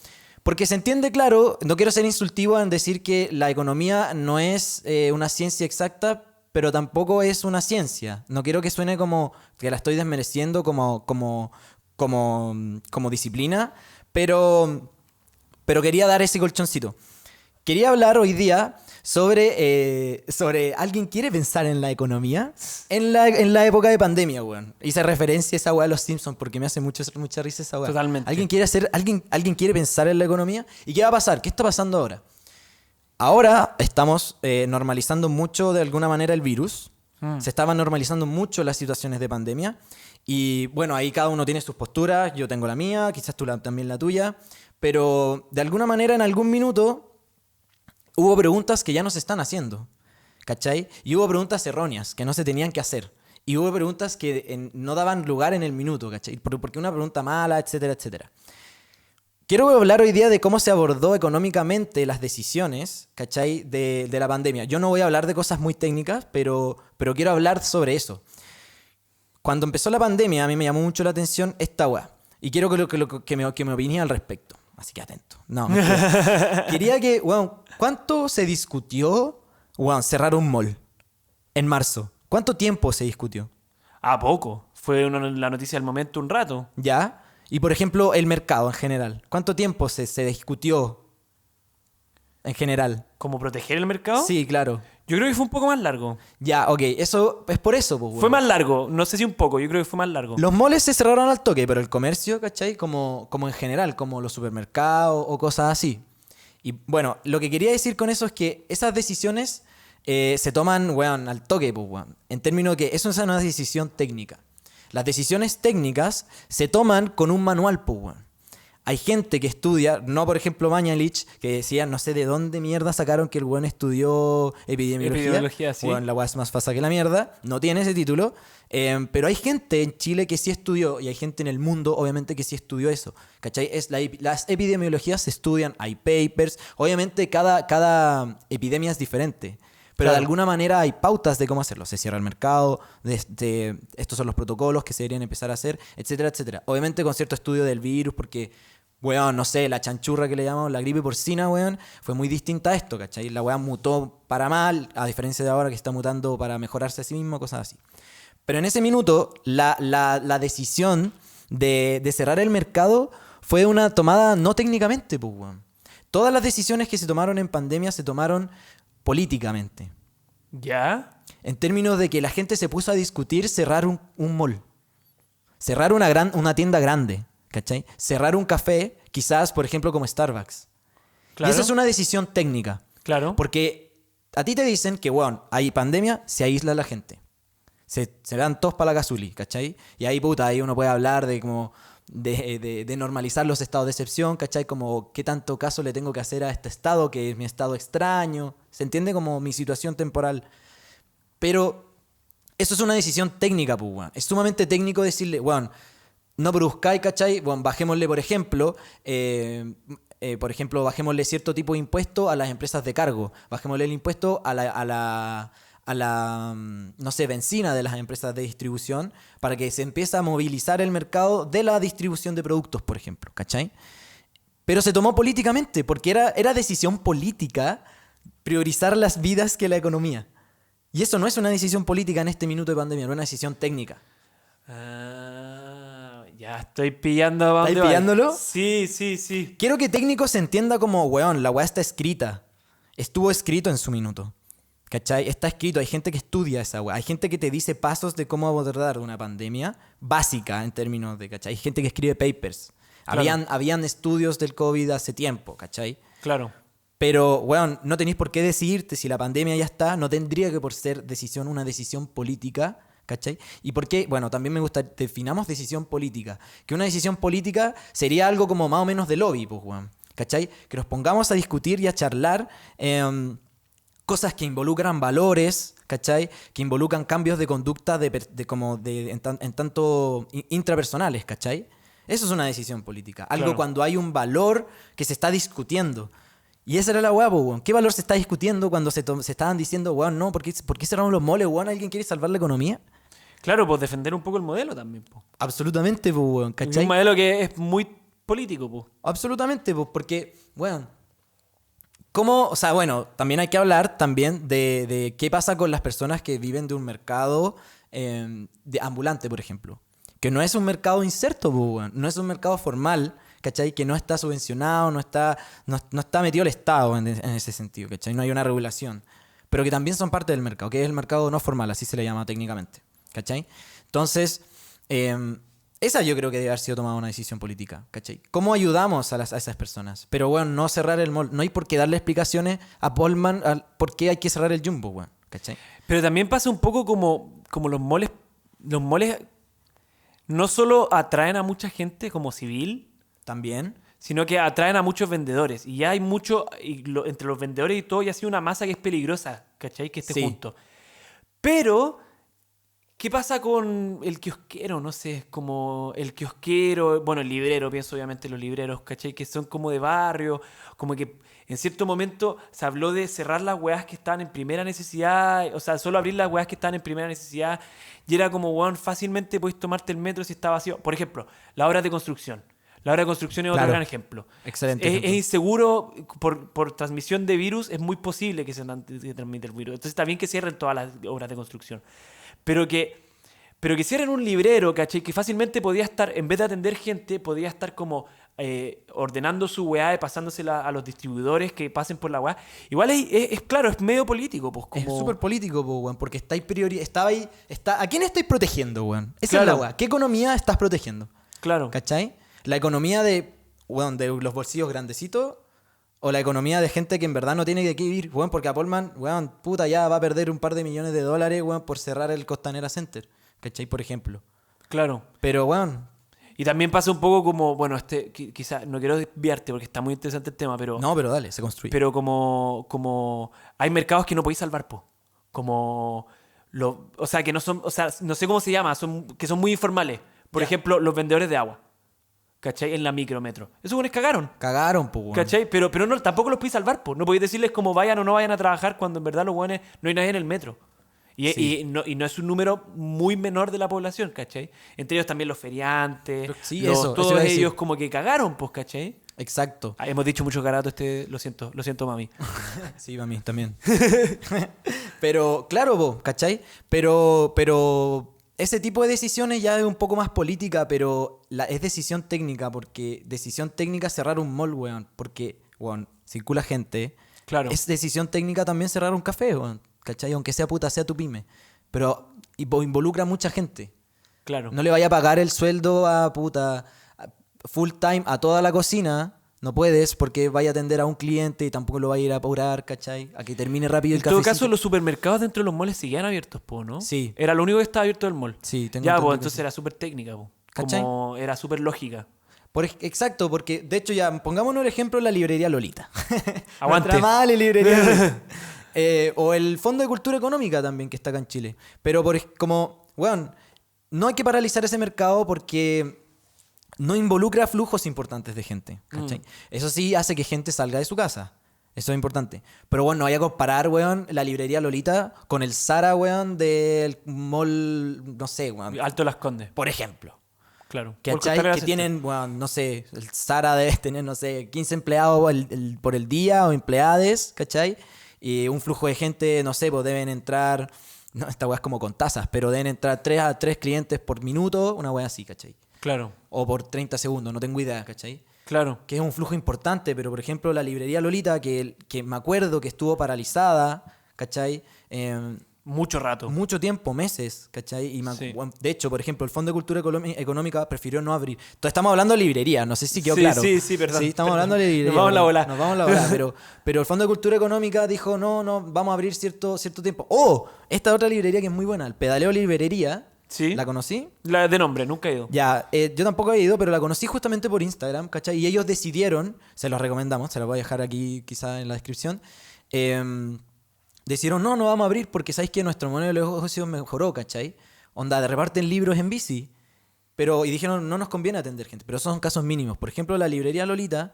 Porque se entiende claro, no quiero ser insultivo en decir que la economía no es una ciencia exacta, pero tampoco es una ciencia. No quiero que suene como que la estoy desmereciendo como disciplina, pero quería dar ese colchoncito. Quería hablar hoy día sobre ¿alguien quiere pensar en la economía? En la época de pandemia, weón. Hice referencia a esa weá de los Simpsons porque me hace mucha risa esa weá. Totalmente. ¿Alguien quiere pensar en la economía? ¿Y qué va a pasar? ¿Qué está pasando ahora? Ahora estamos normalizando mucho de alguna manera el virus. Se estaban normalizando mucho las situaciones de pandemia. Y bueno, ahí cada uno tiene sus posturas. Yo tengo la mía, quizás tú también la tuya. Pero de alguna manera en algún minuto hubo preguntas que ya no se están haciendo, ¿cachai? Y hubo preguntas erróneas que no se tenían que hacer. Y hubo preguntas que no daban lugar en el minuto, ¿cachai? Porque una pregunta mala, etcétera, etcétera. Quiero hablar hoy día de cómo se abordó económicamente las decisiones, ¿cachai? De la pandemia. Yo no voy a hablar de cosas muy técnicas, pero quiero hablar sobre eso. Cuando empezó la pandemia, a mí me llamó mucho la atención esta weá. Y quiero que me opiné al respecto. Así que atento. No, mentira. Quería que, weón, ¿cuánto se discutió, weón, cerrar un mall en marzo? ¿Cuánto tiempo se discutió? ¿A poco? Fue la noticia del momento un rato. ¿Ya? Y por ejemplo, el mercado en general. ¿Cuánto tiempo se discutió en general? ¿Cómo proteger el mercado? Sí, claro. Yo creo que fue un poco más largo. Ya, ok. Eso es por eso, pues, Fue más largo. No sé si un poco. Yo creo que fue más largo. Los moles se cerraron al toque, pero el comercio, ¿cachai? Como en general, como los supermercados o cosas así. Y bueno, lo que quería decir con eso es que esas decisiones se toman, weón, al toque, pues, weón. En términos de que eso es una decisión técnica. Las decisiones técnicas se toman con un manual, pues, weón. Hay gente que estudia, no por ejemplo Mañalich, que decía, no sé de dónde mierda sacaron que el weón estudió epidemiología. Epidemiología, sí. Weón, la weá es más fácil que la mierda, no tiene ese título. Pero hay gente en Chile que sí estudió, y hay gente en el mundo, obviamente, que sí estudió eso. ¿Cachai? Las epidemiologías se estudian, hay papers. Obviamente cada epidemia es diferente. Pero Claro. de alguna manera hay pautas de cómo hacerlo. Se cierra el mercado, estos son los protocolos que se deberían empezar a hacer, etcétera, etcétera. Obviamente con cierto estudio del virus, porque, weón, no sé, la chanchurra que le llamamos, la gripe porcina, weón, fue muy distinta a esto, ¿cachai? La weón mutó para mal, a diferencia de ahora que está mutando para mejorarse a sí mismo, cosas así. Pero en ese minuto, la decisión de cerrar el mercado fue una tomada no técnicamente, pues, weón. Todas las decisiones que se tomaron en pandemia se tomaron políticamente. ¿Ya? En términos de que la gente se puso a discutir cerrar un mall. Cerrar una tienda grande, ¿cachai? Cerrar un café, quizás, por ejemplo, como Starbucks. Claro. Y esa es una decisión técnica. Claro. Porque a ti te dicen que, bueno, hay pandemia, se aísla la gente. Se dan todos para la casuli, ¿cachai? Y ahí, puta, ahí uno puede hablar de como de normalizar los estados de excepción, ¿cachai? Como qué tanto caso le tengo que hacer a este estado, que es mi estado extraño. ¿Se entiende? Como mi situación temporal. Pero eso es una decisión técnica, pues, weón. Es sumamente técnico decirle, weón, no produzcáis, ¿cachai? Bueno, bajémosle, por ejemplo, bajémosle cierto tipo de impuesto a las empresas de cargo. Bajémosle el impuesto a la no sé, benzina de las empresas de distribución para que se empiece a movilizar el mercado de la distribución de productos, por ejemplo, ¿cachai? Pero se tomó políticamente, porque era decisión política priorizar las vidas que la economía. Y eso no es una decisión política en este minuto de pandemia, no es una decisión técnica. Ya estoy pillando a dónde ¿Estáis vais. pillándolo? Sí, sí, sí. Quiero que técnico se entienda como, weón, la weá está escrita. Estuvo escrito en su minuto. ¿Cachai? Está escrito, hay gente que estudia esa weá. Hay gente que te dice pasos de cómo abordar una pandemia básica en términos de, ¿cachai? Hay gente que escribe papers. Claro. Habían estudios del COVID hace tiempo, ¿cachai? Claro. Pero, weón, no tenéis por qué decidirte si la pandemia ya está. No tendría que por ser una decisión política, ¿cachai? ¿Y por qué? Bueno, también me gusta, definamos decisión política. Que una decisión política sería algo como más o menos de lobby, pues, weón. ¿Cachai? Que nos pongamos a discutir y a charlar cosas que involucran valores, ¿cachai? Que involucran cambios de conducta en tanto intrapersonales, ¿cachai? Eso es una decisión política. Algo Claro. cuando hay un valor que se está discutiendo. Y esa era la weá, weón. ¿Qué valor se está discutiendo cuando se estaban diciendo, weón, no, ¿por qué cerramos los moles, weón? ¿Alguien quiere salvar la economía? Claro, pues defender un poco el modelo también, pues. Absolutamente, pues, weón, ¿cachai? Un modelo que es muy político, pues. Absolutamente, pues, porque, weón, ¿cómo? O sea, bueno, también hay que hablar también de qué pasa con las personas que viven de un mercado de ambulante, por ejemplo. Que no es un mercado inserto, pues, weón. No es un mercado formal, ¿cachai? Que no está subvencionado, no está metido el Estado en ese sentido, ¿cachai? No hay una regulación. Pero que también son parte del mercado, que es el mercado no formal, así se le llama técnicamente, ¿cachai? Entonces, esa yo creo que debe haber sido tomada una decisión política, ¿cachai? ¿Cómo ayudamos a esas personas? Pero, bueno, no cerrar el mall. No hay por qué darle explicaciones a Polman por qué hay que cerrar el Jumbo, weón, ¿cachai? Pero también pasa un poco como los moles. Los moles no solo atraen a mucha gente como civil, También. sino que atraen a muchos vendedores. Y ya hay mucho, entre los vendedores y todo, ya ha sido una masa que es peligrosa, ¿cachai? Que esté Sí. junto. Pero, ¿qué pasa con el kiosquero? No sé, como el kiosquero, bueno, el librero, pienso obviamente en los libreros, ¿cachai? Que son como de barrio, como que en cierto momento se habló de cerrar las weas que estaban en primera necesidad, o sea, solo abrir las weas que estaban en primera necesidad, y era como, weón, fácilmente puedes tomarte el metro si está vacío. Por ejemplo, las obras de construcción. La obra de construcción es otro Claro. gran ejemplo. Excelente Es ejemplo. inseguro por transmisión de virus, es muy posible que se transmita el virus. Entonces está bien que cierren todas las obras de construcción. Pero que pero que cierren un librero, ¿cachai? Que fácilmente podía estar, en vez de atender gente, podía estar como ordenando su weá y pasándosela a los distribuidores que pasen por la weá. Igual claro, es medio político, pues Es como... súper político, po, weón, porque ¿a quién estáis protegiendo, weón? Esa Claro. es la weá. ¿Qué economía estás protegiendo? Claro, ¿Cachai? ¿La economía de, weón, de los bolsillos grandecitos? ¿O la economía de gente que en verdad no tiene de qué vivir? Weón, porque Apple Man, weón, puta, ya va a perder un par de millones de dólares, weón, por cerrar el Costanera Center. ¿Cachai? Por ejemplo. claro. Pero, weón, Y también pasa un poco como, bueno, quizá, no quiero desviarte porque está muy interesante el tema, pero... no, pero dale, se construye. Pero como hay mercados que no podéis salvar, po. Como o sea, que no son, o sea, no sé cómo se llama, que son muy informales. Por Ya. ejemplo, los vendedores de agua. ¿Cachai? En la micrometro. Esos buenos cagaron. Cagaron, po, weón. ¿Cachai? Pero no, tampoco los podéis salvar, po. No podéis decirles cómo vayan o no vayan a trabajar cuando en verdad los buenos no hay nadie en el metro. Sí. Y no es un número muy menor de la población, ¿cachai? Entre ellos también los feriantes, Sí, eso todos iba a decir. ellos como que cagaron, pues, ¿cachai? Exacto. Ah, hemos dicho mucho carato lo siento, mami. Sí, a mí también. Pero, claro, vos, ¿cachai? Pero ese tipo de decisiones ya es un poco más política, pero es decisión técnica, porque decisión técnica es cerrar un mall, weón. Porque, weón, circula gente. Claro. Es decisión técnica también cerrar un café, weón. ¿Cachai? Aunque sea puta, sea tu pyme. Pero involucra a mucha gente. Claro. No le vaya a pagar el sueldo a puta full time a toda la cocina. No puedes porque vaya a atender a un cliente y tampoco lo va a ir a apurar, ¿cachai? A que termine rápido el En todo cafecito. caso, los supermercados dentro de los malls seguían abiertos, po, ¿no? Sí. Era lo único que estaba abierto del mall. Sí, tengo Ya, entendido pues que entonces sí. era súper técnica, po. ¿Cachai? Como era súper lógica. Exacto, porque de hecho ya, pongámonos el ejemplo de la librería Lolita. Aguante. Nuestra amable librería Lolita. O el Fondo de Cultura Económica también, que está acá en Chile. Pero como, weón, no hay que paralizar ese mercado porque no involucra flujos importantes de gente. ¿Cachai? Eso sí hace que gente salga de su casa. Eso es importante. Pero bueno, no vaya a comparar, weón, la librería Lolita con el Zara, weón, del mall, no sé, weón. Alto Las Condes. Por ejemplo. Claro. ¿Cachai? Costanera Que Center. tienen, bueno, no sé, el Zara debe tener, no sé, 15 empleados por el día o empleades, ¿cachai? Y un flujo de gente, no sé, pues deben entrar, no, esta weá es como con tasas, pero deben entrar 3 a 3 clientes por minuto, una weá así, ¿cachai? Claro. O por 30 segundos, no tengo idea, ¿cachai? Claro. Que es un flujo importante, pero por ejemplo la librería Lolita, que me acuerdo que estuvo paralizada, ¿cachai? Mucho rato. Mucho tiempo, meses, ¿cachai? Sí. De hecho, por ejemplo, el Fondo de Cultura Económica prefirió no abrir. Entonces, estamos hablando de librería, no sé si quedó Sí, claro. sí, perdón, Sí, estamos perdón. hablando de librería. Nos vamos a la bola. Nos vamos a la bola, pero el Fondo de Cultura Económica dijo, no, vamos a abrir cierto tiempo. ¡Oh! Esta otra librería que es muy buena, el Pedaleo Librería. Sí. ¿La conocí? La de nombre, nunca he ido. Ya, yo tampoco he ido, pero la conocí justamente por Instagram, ¿cachai? Y ellos decidieron, se los recomendamos, se los voy a dejar aquí quizá en la descripción, decidieron, no vamos a abrir porque sabéis que nuestro modelo de negocio mejoró, ¿cachai? Onda, reparten libros en bici, y dijeron, no nos conviene atender gente, pero esos son casos mínimos. Por ejemplo, la librería Lolita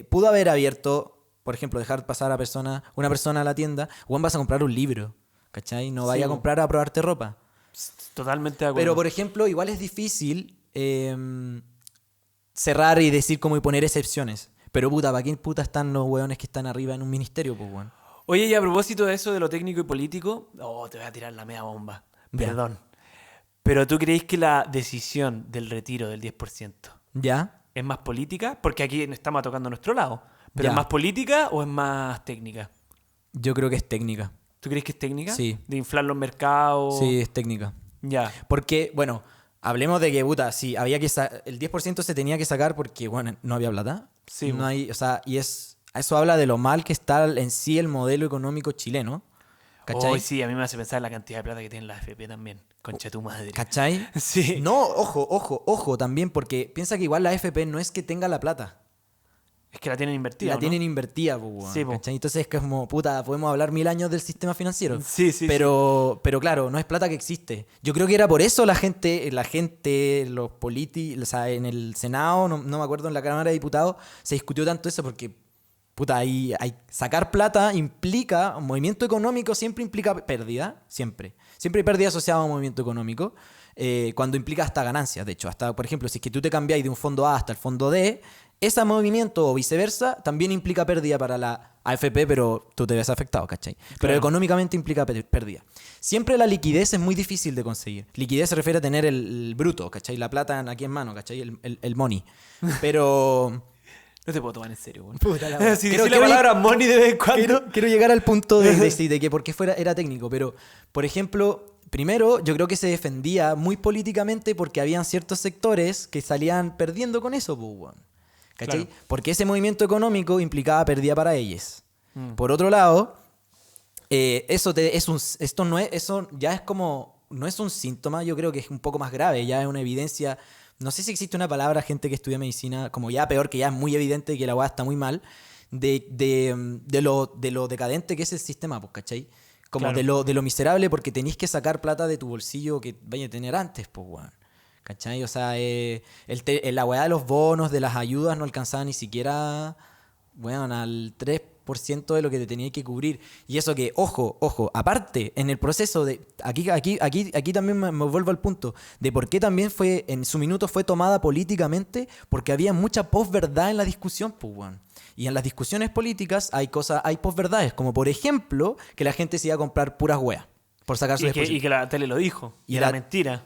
pudo haber abierto, por ejemplo, dejar pasar a una persona a la tienda, o vas a comprar un libro, ¿cachai? No vaya Sí, a comprar a probarte ropa. Totalmente de acuerdo. Pero, por ejemplo, igual es difícil cerrar y decir cómo y poner excepciones. Pero, puta, ¿para quién puta están los hueones que están arriba en un ministerio, pues, weón? Oye, y a propósito de eso, de lo técnico y político, te voy a tirar la media bomba. Ya. Perdón. Pero ¿tú creéis que la decisión del retiro del 10% ¿Ya? es más política? Porque aquí estamos tocando nuestro lado. ¿Pero Ya. es más política o es más técnica? Yo creo que es técnica. ¿Tú crees que es técnica? Sí. De inflar los mercados. Sí, es técnica. Ya. Porque, bueno, hablemos de que, puta, sí, había que el 10% se tenía que sacar porque, bueno, no había plata. Sí, No hay, o sea, eso habla de lo mal que está en sí el modelo económico chileno. ¿Cachai? Hoy sí, a mí me hace pensar en la cantidad de plata que tiene la AFP también. Concha tu madre. ¿Cachai? Sí. No, ojo también, porque piensa que igual la AFP no es que tenga la plata. Es que la tienen invertida. La ¿no? tienen invertida, pues, weón, Sí, po. ¿cachai? Entonces es como, puta, podemos hablar 1000 años del sistema financiero. Sí, sí, pero claro, no es plata que existe. Yo creo que era por eso la gente, los políticos, o sea, en el Senado, no me acuerdo, en la Cámara de Diputados, se discutió tanto eso porque puta, sacar plata implica, un movimiento económico siempre implica pérdida, siempre. Siempre hay pérdida asociada a un movimiento económico, cuando implica hasta ganancias, de hecho. Hasta, por ejemplo, si es que tú te cambiáis de un fondo A hasta el fondo D, ese movimiento o viceversa también implica pérdida para la AFP, pero tú te ves afectado, ¿cachai? Pero Claro. económicamente implica pérdida. Siempre la liquidez es muy difícil de conseguir. Liquidez se refiere a tener el bruto, ¿cachai? La plata aquí en mano, ¿cachai? El money. Pero... No te puedo tomar en serio, weón. Puta la wea. Si Quiero- decís la quiero- palabra money de vez en cuando. Quiero llegar al punto de que por qué era técnico, pero, por ejemplo, primero yo creo que se defendía muy políticamente porque habían ciertos sectores que salían perdiendo con eso, pues, weón. ¿Cachai? Claro. Porque ese movimiento económico implicaba pérdida para ellos. Mm. Por otro lado, eso ya es como, no es un síntoma, yo creo que es un poco más grave, ya es una evidencia. No sé si existe una palabra, gente que estudia medicina, como ya peor, que ya es muy evidente que la weá está muy mal, de lo decadente que es el sistema, pues, ¿cachai? Como Claro. de lo miserable, porque tenéis que sacar plata de tu bolsillo que vaya a tener antes, pues, weón. ¿Cachai? O sea, la weá de los bonos, de las ayudas, no alcanzaba ni siquiera, weón, al 3% de lo que te tenía que cubrir. Y eso que, ojo, aparte, en el proceso de... Aquí también me vuelvo al punto de por qué también en su minuto fue tomada políticamente, porque había mucha posverdad en la discusión, pues, weón. Y en las discusiones políticas hay posverdades, como por ejemplo, que la gente se iba a comprar puras weas, por sacar su Y que la tele lo dijo. Y Y era la- mentira.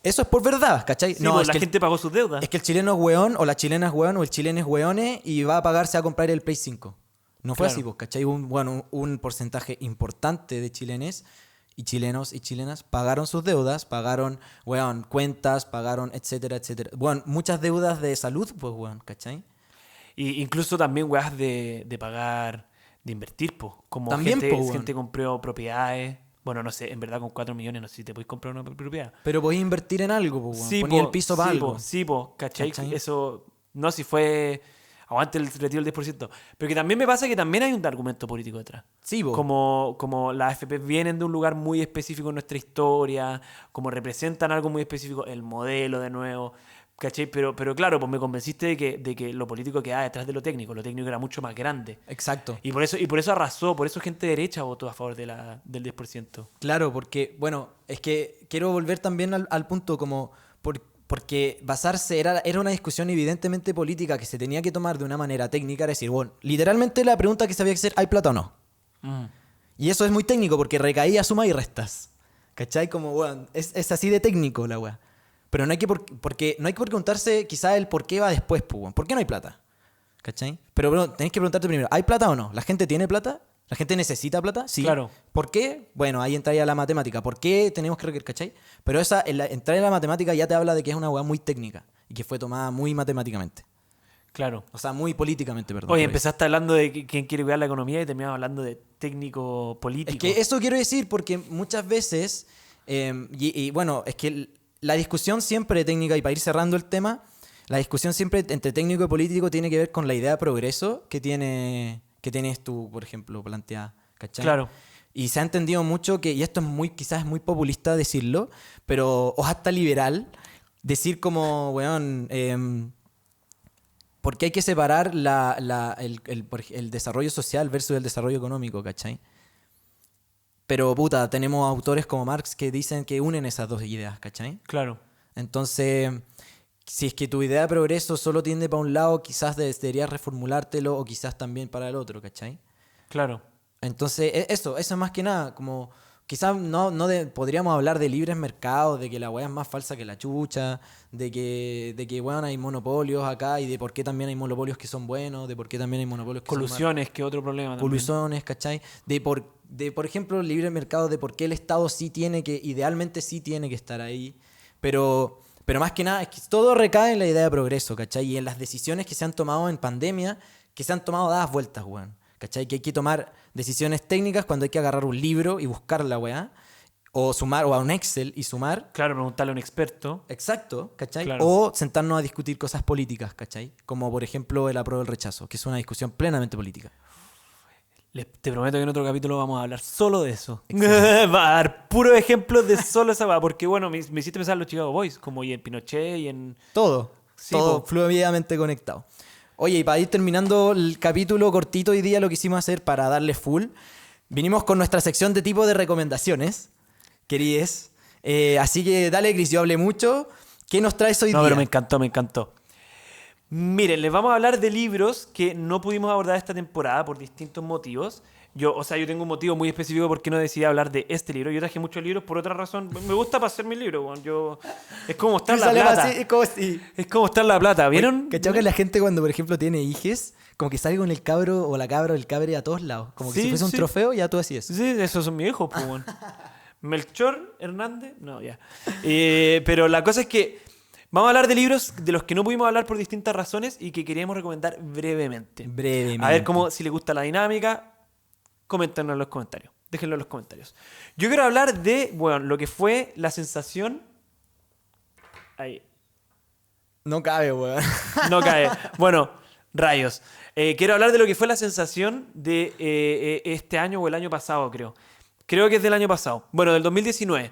Eso es por verdad, ¿cachai? Sí, pues, la que gente pagó sus deudas. es que el chileno es weón, o la chilena es weón, o el chileno es weone, y va a pagarse a comprar el Play 5. No fue Claro. así, pues, ¿cachai? Un porcentaje importante de chilenos y chilenas pagaron sus deudas, pagaron, weón, cuentas, pagaron, etcétera, etcétera. Weón, muchas deudas de salud, pues, weón, ¿cachai? Y incluso también weas de pagar, de invertir, po. Como También, gente, po, weón. gente compró propiedades. Bueno, no sé, en verdad con 4 millones no sé si te podéis comprar una propiedad. Pero podéis invertir en algo, pues, weón. Sí, Ponía po, el piso para sí, algo. po, sí, po, ¿cachai? ¿Cachai? Eso, no si fue, aguante el retiro del 10%. Pero que también me pasa que también hay un argumento político detrás. Sí, po. Como las AFP vienen de un lugar muy específico en nuestra historia, como representan algo muy específico, el modelo de nuevo, ¿cachai? Pero claro, pues me convenciste de que lo político quedaba detrás de lo técnico era mucho más grande. Exacto. Y por eso arrasó, por eso gente de derecha votó a favor del 10%. Claro, porque, bueno, es que quiero volver también al punto como... porque basarse era una discusión evidentemente política que se tenía que tomar de una manera técnica, era decir, bueno, literalmente la pregunta que se había que hacer, ¿hay plata o no? Y eso es muy técnico porque recaía suma y restas. ¿Cachai? Como, bueno, es así de técnico la weá. Pero no hay que no hay que preguntarse quizá el por qué va después, pues, weón. ¿Por qué no hay plata? ¿Cachai? Pero bueno, tenés que preguntarte primero, ¿hay plata o no? ¿La gente tiene plata? ¿La gente necesita plata? Sí. Claro. ¿Por qué? Bueno, ahí entraría la matemática. ¿Por qué tenemos que requerir, cachai? Pero entrar en la matemática ya te habla de que es una weá muy técnica y que fue tomada muy matemáticamente. Claro. O sea, muy políticamente, perdón. Oye, quiero decir. empezaste hablando de quién quiere cuidar la economía y terminamos hablando de técnico político. Es que eso quiero decir porque muchas veces, y bueno, es que la discusión siempre técnica, y para ir cerrando el tema, la discusión siempre entre técnico y político tiene que ver con la idea de progreso que tienes tú, por ejemplo, planteada, ¿cachai? Claro. Y se ha entendido mucho que, y esto quizás es muy populista decirlo, pero, o hasta liberal, decir como, weón, porque hay que separar el desarrollo social versus el desarrollo económico, ¿cachai? Pero, puta, tenemos autores como Marx que dicen que unen esas dos ideas, ¿cachai? Claro. Entonces, si es que tu idea de progreso solo tiende para un lado, quizás deberías reformulártelo o quizás también para el otro, ¿cachai? Claro. Entonces, eso es más que nada, como quizás podríamos hablar de libres mercados, de que la weá es más falsa que la chucha, de que bueno, hay monopolios acá y de por qué también hay monopolios que son buenos, de por qué también hay monopolios que Colusiones, que otro problema son también. colusiones, ¿cachai? Por ejemplo, el libre mercado, de por qué el Estado idealmente sí tiene que estar ahí, pero más que nada es que todo recae en la idea de progreso, ¿cachai? Y en las decisiones que se han tomado en pandemia, que se han tomado dadas vueltas, weón. ¿Cachai? Que hay que tomar decisiones técnicas cuando hay que agarrar un libro y buscar la weá, o sumar, o a un Excel y sumar. Claro, preguntarle a un experto. Exacto, ¿cachai? Claro. O sentarnos a discutir cosas políticas, ¿cachai? Como por ejemplo el apruebo o el rechazo, que es una discusión plenamente política. Te prometo que en otro capítulo vamos a hablar solo de eso. Va a dar puros ejemplos de solo esa weá. Porque bueno, me hiciste pensar en los Chicago Boys, como y en Pinochet y en... Todo Sí, todo po. fluidamente conectado. Oye, y para ir terminando el capítulo cortito hoy día, lo que quisimos hacer para darle full, vinimos con nuestra sección de tipo de recomendaciones, querides. Así que dale, Chris, yo hablé mucho. ¿Qué nos traes hoy No, día? pero me encantó, me encantó. Miren, les vamos a hablar de libros que no pudimos abordar esta temporada por distintos motivos. Yo tengo un motivo muy específico por qué no decidí hablar de este libro. Yo traje muchos libros por otra razón. Me gusta para hacer mis libros, weón. Es como mostrar la Sale plata. así, es como si... Es como mostrar la plata. ¿Vieron? ¿Cachai que la gente cuando, por ejemplo, tiene hijes, como que sale con el cabro o la cabra o el cabre a todos lados? Como que Sí, si fuese un sí. trofeo, ya tú así es. Sí, esos son mis hijos, pues, weón. Melchor Hernández, no, ya. Pero la cosa es que vamos a hablar de libros de los que no pudimos hablar por distintas razones y que queríamos recomendar brevemente. Brevemente. A ver si les gusta la dinámica, coméntenos en los comentarios. Déjenlo en los comentarios. Yo quiero hablar de, bueno, lo que fue la sensación... Ahí, No cabe, weón. no cae. Bueno, rayos. Quiero hablar de lo que fue la sensación de este año o el año pasado, creo. Creo que es del año pasado. Bueno, del 2019.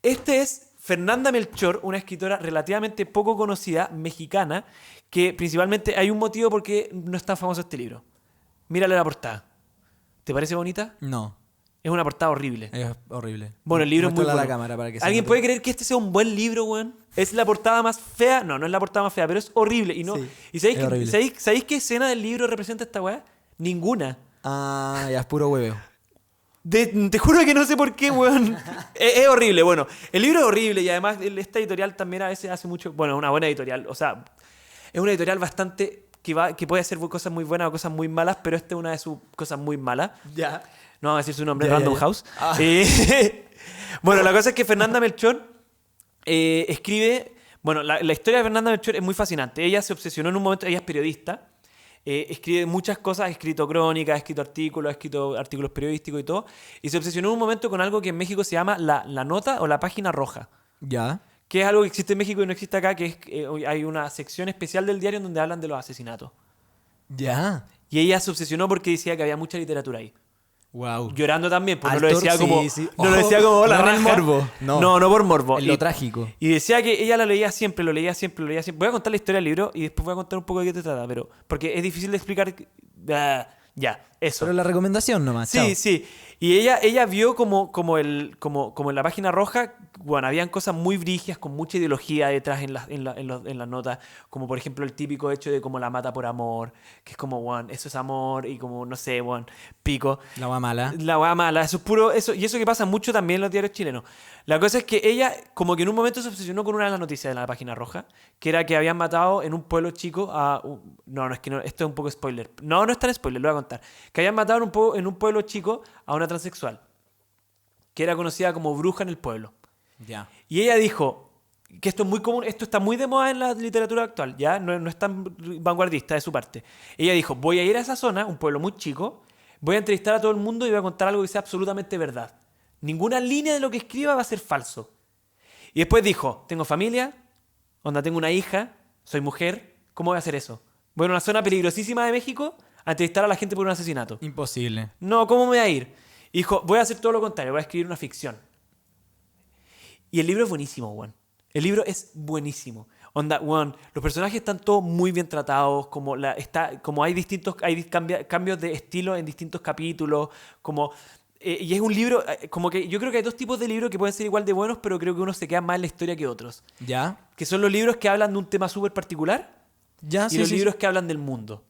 Este es Fernanda Melchor, una escritora relativamente poco conocida, mexicana, que principalmente hay un motivo por qué no es tan famoso este libro. Mírale la portada. ¿Te parece bonita? No, Es una portada horrible. es horrible. Bueno, el libro es muy Muéstrala a bueno. la cámara para que se ¿Alguien note. puede creer que este sea un buen libro, weón? ¿Es la portada más fea? No, no es la portada más fea, pero es horrible. Y no. Sí, ¿Y sabéis, es horrible. ¿sabéis qué escena del libro representa esta weá? Ninguna. Ah, ya es puro hueveo. Te juro que no sé por qué, weón. Es horrible. Bueno, el libro es horrible y además esta editorial también a veces hace mucho... Bueno, es una buena editorial. O sea, es una editorial bastante... que puede hacer cosas muy buenas o cosas muy malas, pero esta es una de sus cosas muy malas. Ya. No vamos a decir su nombre, Ya, Random ya. House. Ah. Bueno, la cosa es que Fernanda Melchor escribe... Bueno, la historia de Fernanda Melchor es muy fascinante. Ella se obsesionó en un momento, ella es periodista, escribe muchas cosas, ha escrito crónicas, ha escrito artículos periodísticos y todo, y se obsesionó en un momento con algo que en México se llama la nota o la página roja, Ya. que es algo que existe en México y no existe acá, que es hay una sección especial del diario en donde hablan de los asesinatos. Ya. Y ella se obsesionó porque decía que había mucha literatura ahí. Wow. Llorando también, porque no lo Alto- decía como... sí, sí. No lo decía como Ojo, la no en el raja. morbo, no. No por morbo. En lo trágico. Y decía que ella lo leía siempre, lo leía siempre, lo leía siempre. Voy a contar la historia del libro y después voy a contar un poco de qué te trata, pero... Porque es difícil de explicar... Ya, eso. Pero la recomendación nomás. Sí, chao. sí. Y ella vio como en la página roja, bueno, habían cosas muy brígidas, con mucha ideología detrás en las notas, como por ejemplo el típico hecho de como la mata por amor, que es como, bueno, eso es amor, y como, no sé, bueno, pico. La va mala. La weá mala, eso es puro, eso, y eso que pasa mucho también en los diarios chilenos. La cosa es que ella, como que en un momento se obsesionó con una de las noticias de la página roja, que era que habían matado en un pueblo chico a... No, es que no, esto es un poco spoiler. No es tan spoiler, lo voy a contar. Que habían matado en un pueblo chico a una transexual, que era conocida como bruja en el pueblo. Ya. Y ella dijo que esto es muy común, esto está muy de moda en la literatura actual, ya no es tan vanguardista de su parte. Ella dijo, voy a ir a esa zona, un pueblo muy chico, voy a entrevistar a todo el mundo y voy a contar algo que sea absolutamente verdad. Ninguna línea de lo que escriba va a ser falso. Y después dijo, tengo familia, tengo una hija, soy mujer, ¿cómo voy a hacer eso? Voy a una zona peligrosísima de México a entrevistar a la gente por un asesinato. Imposible. No, ¿cómo me voy a ir? Y dijo, voy a hacer todo lo contrario, voy a escribir una ficción. Y el libro es buenísimo, weón. El libro es buenísimo. Weón, los personajes están todos muy bien tratados, como hay cambios de estilo en distintos capítulos, y es un libro, como que yo creo que hay dos tipos de libros que pueden ser igual de buenos, pero creo que uno se queda más en la historia que otros. Ya. Que son los libros que hablan de un tema súper particular Ya, y los libros que hablan del mundo.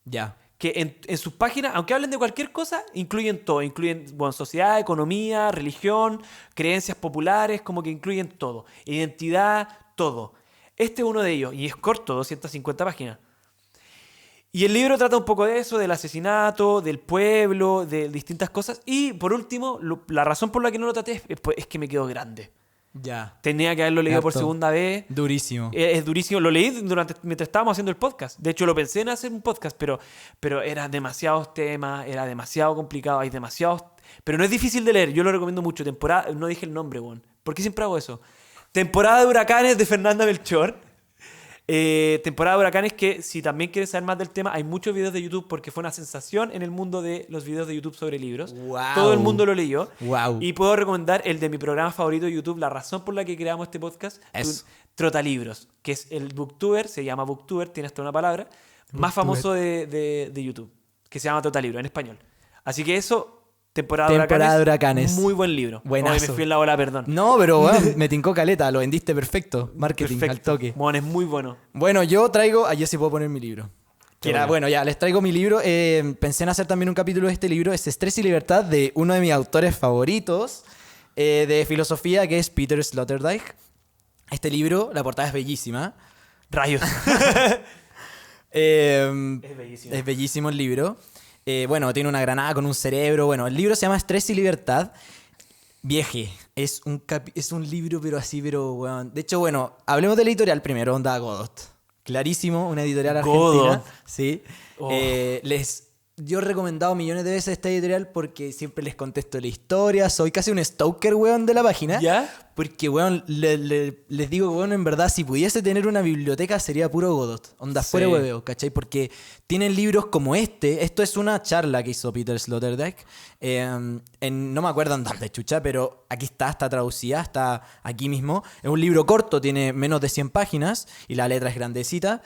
Ya. Que en sus páginas, aunque hablen de cualquier cosa, incluyen todo. Incluyen, bueno, sociedad, economía, religión, creencias populares, como que incluyen todo. Identidad, todo. Este es uno de ellos, y es corto, 250 páginas. Y el libro trata un poco de eso, del asesinato, del pueblo, de distintas cosas. Y por último, la razón por la que no lo traté es que me quedó grande. Ya. Tenía que haberlo leído por Harto. segunda vez. Durísimo. Es durísimo. Lo leí mientras estábamos haciendo el podcast. De hecho, lo pensé en hacer un podcast, pero eran demasiados temas, era demasiado complicado, hay demasiados... Pero no es difícil de leer, yo lo recomiendo mucho. No dije el nombre, weón. ¿Por qué siempre hago eso? Temporada de huracanes de Fernanda Melchor. Temporada de huracanes que, si también quieres saber más del tema, hay muchos videos de YouTube porque fue una sensación en el mundo de los videos de YouTube sobre libros. Wow. Todo el mundo lo leyó. Wow. Y puedo recomendar el de mi programa favorito de YouTube, la razón por la que creamos este podcast, Eso. Trotalibros, que es el booktuber, se llama booktuber, tiene hasta una palabra, más famoso de YouTube, que se llama Total Libro, en español. Así que eso, Temporada Temporada de de Huracanes. Muy buen libro. Buenazo. Hoy me fui en la ola, perdón. No, pero weón, me tincó caleta, lo vendiste perfecto. Marketing al toque. Bueno, es muy bueno. Bueno, yo traigo, yo sí puedo poner mi libro. Qué Que era, bueno. bueno, ya, les traigo mi libro. Pensé en hacer también un capítulo de este libro, es Estrés y Libertad, de uno de mis autores favoritos de filosofía, que es Peter Sloterdijk. Este libro, la portada es bellísima. Rayos. Es bellísimo. Es bellísimo el libro. Bueno, tiene una granada con un cerebro. Bueno, el libro se llama Estrés y Libertad. Vieje, es un libro, pero así, pero weón. De hecho, bueno, hablemos de la editorial primero, onda Godot. Clarísimo, una editorial argentina. Godot. Sí. Oh. Yo he recomendado millones de veces esta editorial porque siempre les contesto la historia. Soy casi un stalker, weón, de la página. ¿Ya? Porque, weón, les digo, weón, en verdad, si pudiese tener una biblioteca sería puro Godot. Onda, Sí. fuera hueveo, ¿cachai? Porque tienen libros como este. Esto es una charla que hizo Peter Sloterdijk. No me acuerdo en dónde, chucha, pero aquí está traducida, está aquí mismo. Es un libro corto, tiene menos de 100 páginas y la letra es grandecita.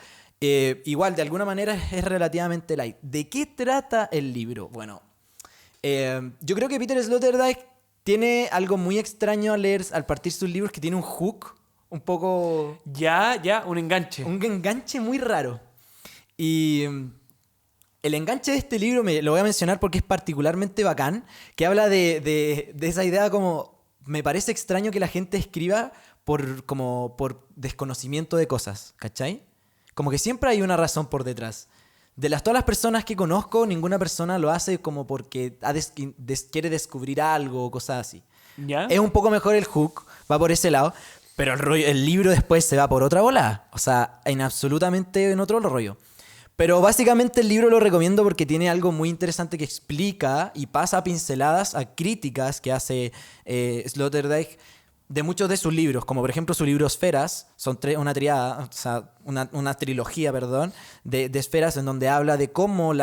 Igual, de alguna manera es relativamente light. ¿De qué trata el libro? Bueno, yo creo que Peter Sloterdijk tiene algo muy extraño al leer, al partir sus libros, que tiene un hook, un poco... Ya, un enganche. Un enganche muy raro. Y el enganche de este libro lo voy a mencionar porque es particularmente bacán, que habla de esa idea como... Me parece extraño que la gente escriba por desconocimiento de cosas, ¿cachai? Como que siempre hay una razón por detrás. De todas las personas que conozco, ninguna persona lo hace como porque quiere descubrir algo o cosas así. ¿Ya? Es un poco mejor el hook, va por ese lado, pero el libro después se va por otra bola. O sea, absolutamente en otro rollo. Pero básicamente el libro lo recomiendo porque tiene algo muy interesante que explica y pasa pinceladas a críticas que hace Sloterdijk de muchos de sus libros, como por ejemplo su libro Esferas, son una triada, o sea, una trilogía, perdón, de esferas en donde habla de cómo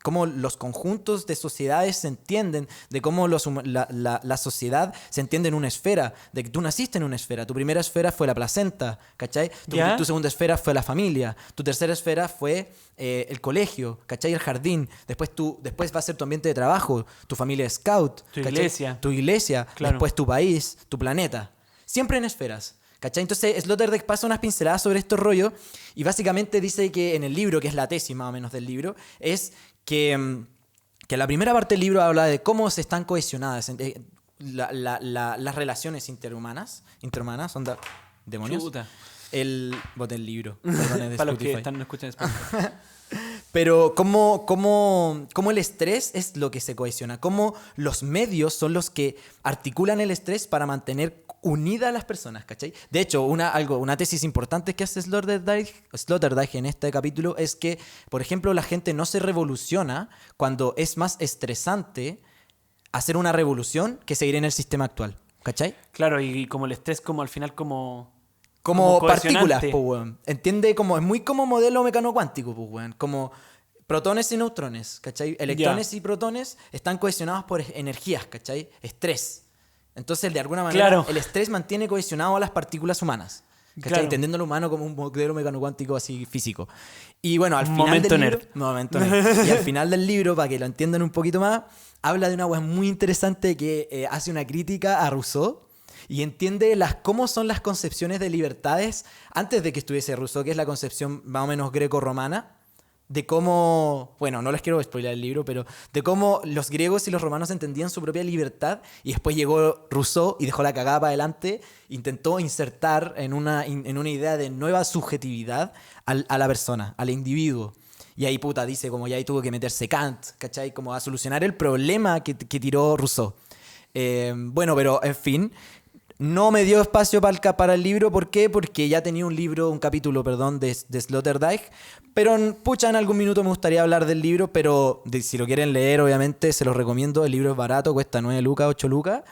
cómo los conjuntos de sociedades se entienden, de cómo la sociedad se entiende en una esfera, de que tú naciste en una esfera, tu primera esfera fue la placenta, ¿cachai? ¿Ya? Tu segunda esfera fue la familia, tu tercera esfera fue el colegio, ¿cachai? El jardín, después va a ser tu ambiente de trabajo, tu familia scout, Tu ¿cachai? iglesia. Tu iglesia, Claro. después tu país, tu planeta. Siempre en esferas, ¿cachai? Entonces Sloterdijk pasa unas pinceladas sobre estos rollos y básicamente dice que en el libro, que es la tesis más o menos del libro, es que la primera parte del libro habla de cómo se están cohesionadas las relaciones interhumanas, onda, demonios. Chuta. Boté el libro, perdón, es de Para los que Spotify. no escuchan Spotify. Pero cómo el estrés es lo que se cohesiona, cómo los medios son los que articulan el estrés para mantener unidas a las personas, ¿cachai? De hecho, una tesis importante que hace Sloterdijk en este capítulo es que, por ejemplo, la gente no se revoluciona cuando es más estresante hacer una revolución que seguir en el sistema actual, ¿cachai? Claro, y como el estrés, como al final, Como como partículas, cohesionante. po, weón. Entiende, es muy como modelo mecano cuántico, po, weón. Como protones y neutrones, ¿cachai? Electrones y protones están cohesionados por energías, ¿cachai? Estrés. Entonces, de alguna manera, Claro. el estrés mantiene cohesionado a las partículas humanas. ¿Cachai? Claro. Entendiendo lo humano como un modelo mecano cuántico así físico. Y bueno, al final Momento del nerd. libro... Momento nerd. Y al final del libro, para que lo entiendan un poquito más, habla de una wea muy interesante que hace una crítica a Rousseau y entiende cómo son las concepciones de libertades antes de que estuviese Rousseau, que es la concepción más o menos greco-romana, de cómo, bueno, no les quiero spoiler el libro, pero de cómo los griegos y los romanos entendían su propia libertad y después llegó Rousseau y dejó la cagada para adelante, intentó insertar en una idea de nueva subjetividad a la persona, al individuo. Y ahí, puta, dice como ya ahí tuvo que meterse Kant, ¿cachai? Como a solucionar el problema que tiró Rousseau. Bueno, pero en fin, no me dio espacio para el libro. ¿Por qué? Porque ya tenía un capítulo, perdón, de Sloterdijk. Pero, pucha, en algún minuto me gustaría hablar del libro, pero si lo quieren leer, obviamente, se los recomiendo. El libro es barato, cuesta 9 lucas, 8 lucas.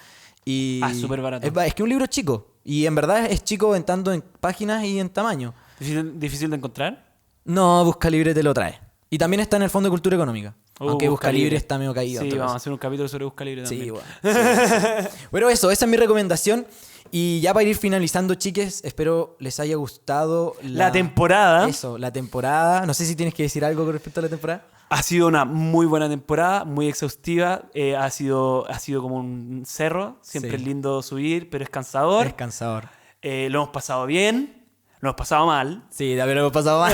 Y súper barato. Es que un libro es chico. Y en verdad es chico tanto en páginas y en tamaño. ¿Difícil de encontrar? No, Buscalibre te lo trae. Y también está en el Fondo de Cultura Económica. Aunque Buscalibre Buscalibre está medio caído. Sí, en todo vamos a caso. hacer un capítulo sobre Buscalibre también. Sí, bueno. Sí. Bueno, esa es mi recomendación. Y ya para ir finalizando, chiques, espero les haya gustado La temporada Eso, la temporada. No sé si tienes que decir algo con respecto a la temporada. ha sido una muy buena temporada, muy exhaustiva. Ha sido como un cerro. Siempre Sí. es lindo subir, pero es cansador. Es cansador. Lo hemos pasado bien, lo hemos pasado mal. Sí, también lo hemos pasado mal.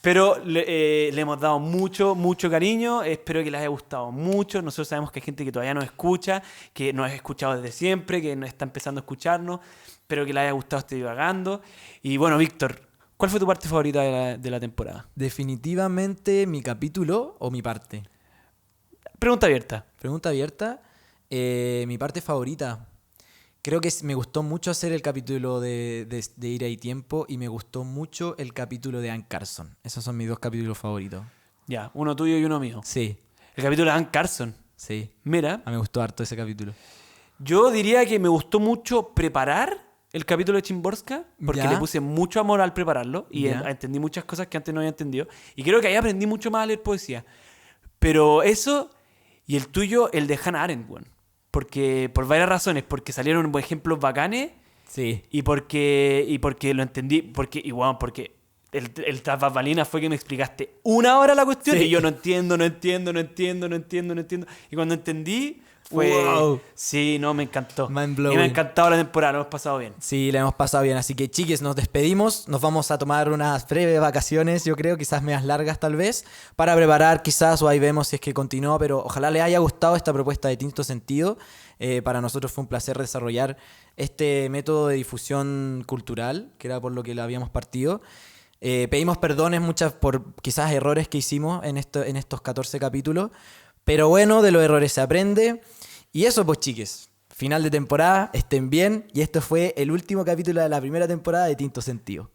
Pero le hemos dado mucho, mucho cariño. Espero que les haya gustado mucho. Nosotros sabemos que hay gente que todavía nos escucha, que nos ha escuchado desde siempre, que nos está empezando a escucharnos. Espero que les haya gustado este divagando. Y bueno, Víctor, ¿cuál fue tu parte favorita de la temporada? Definitivamente mi capítulo o mi parte. Pregunta abierta. Pregunta abierta. Mi parte favorita. Creo que me gustó mucho hacer el capítulo de Ira y Tiempo y me gustó mucho el capítulo de Ann Carson. Esos son mis dos capítulos favoritos. Ya, uno tuyo y uno mío. Sí, El capítulo de Ann Carson. sí. Mira, A mí me gustó harto ese capítulo. yo diría que me gustó mucho preparar el capítulo de Chimborska, porque Ya. le puse mucho amor al prepararlo y Ya. entendí muchas cosas que antes no había entendido. Y creo que ahí aprendí mucho más a leer poesía. Pero eso y el tuyo, el de Hannah Arendt, weón. Porque, por varias razones, porque salieron ejemplos bacanes Sí. y porque lo entendí, porque el tras bambalinas fue que me explicaste una hora la cuestión Sí. y yo no entiendo. Y cuando entendí, fue... Wow. Sí, no, me encantó. Mind Y blowing. me ha encantado la temporada, lo hemos pasado bien. Sí, la hemos pasado bien. Así que, chiques, nos despedimos. Nos vamos a tomar unas breves vacaciones, yo creo, quizás medias largas tal vez, para preparar quizás, o ahí vemos si es que continúa, pero ojalá les haya gustado esta propuesta de Tinto Sentido. Para nosotros fue un placer desarrollar este método de difusión cultural, que era por lo que lo habíamos partido. Pedimos perdones muchas por quizás errores que hicimos en estos 14 capítulos, pero bueno, de los errores se aprende. Y eso pues, chiques, final de temporada, estén bien, y esto fue el último capítulo de la primera temporada de Tinto Sentido.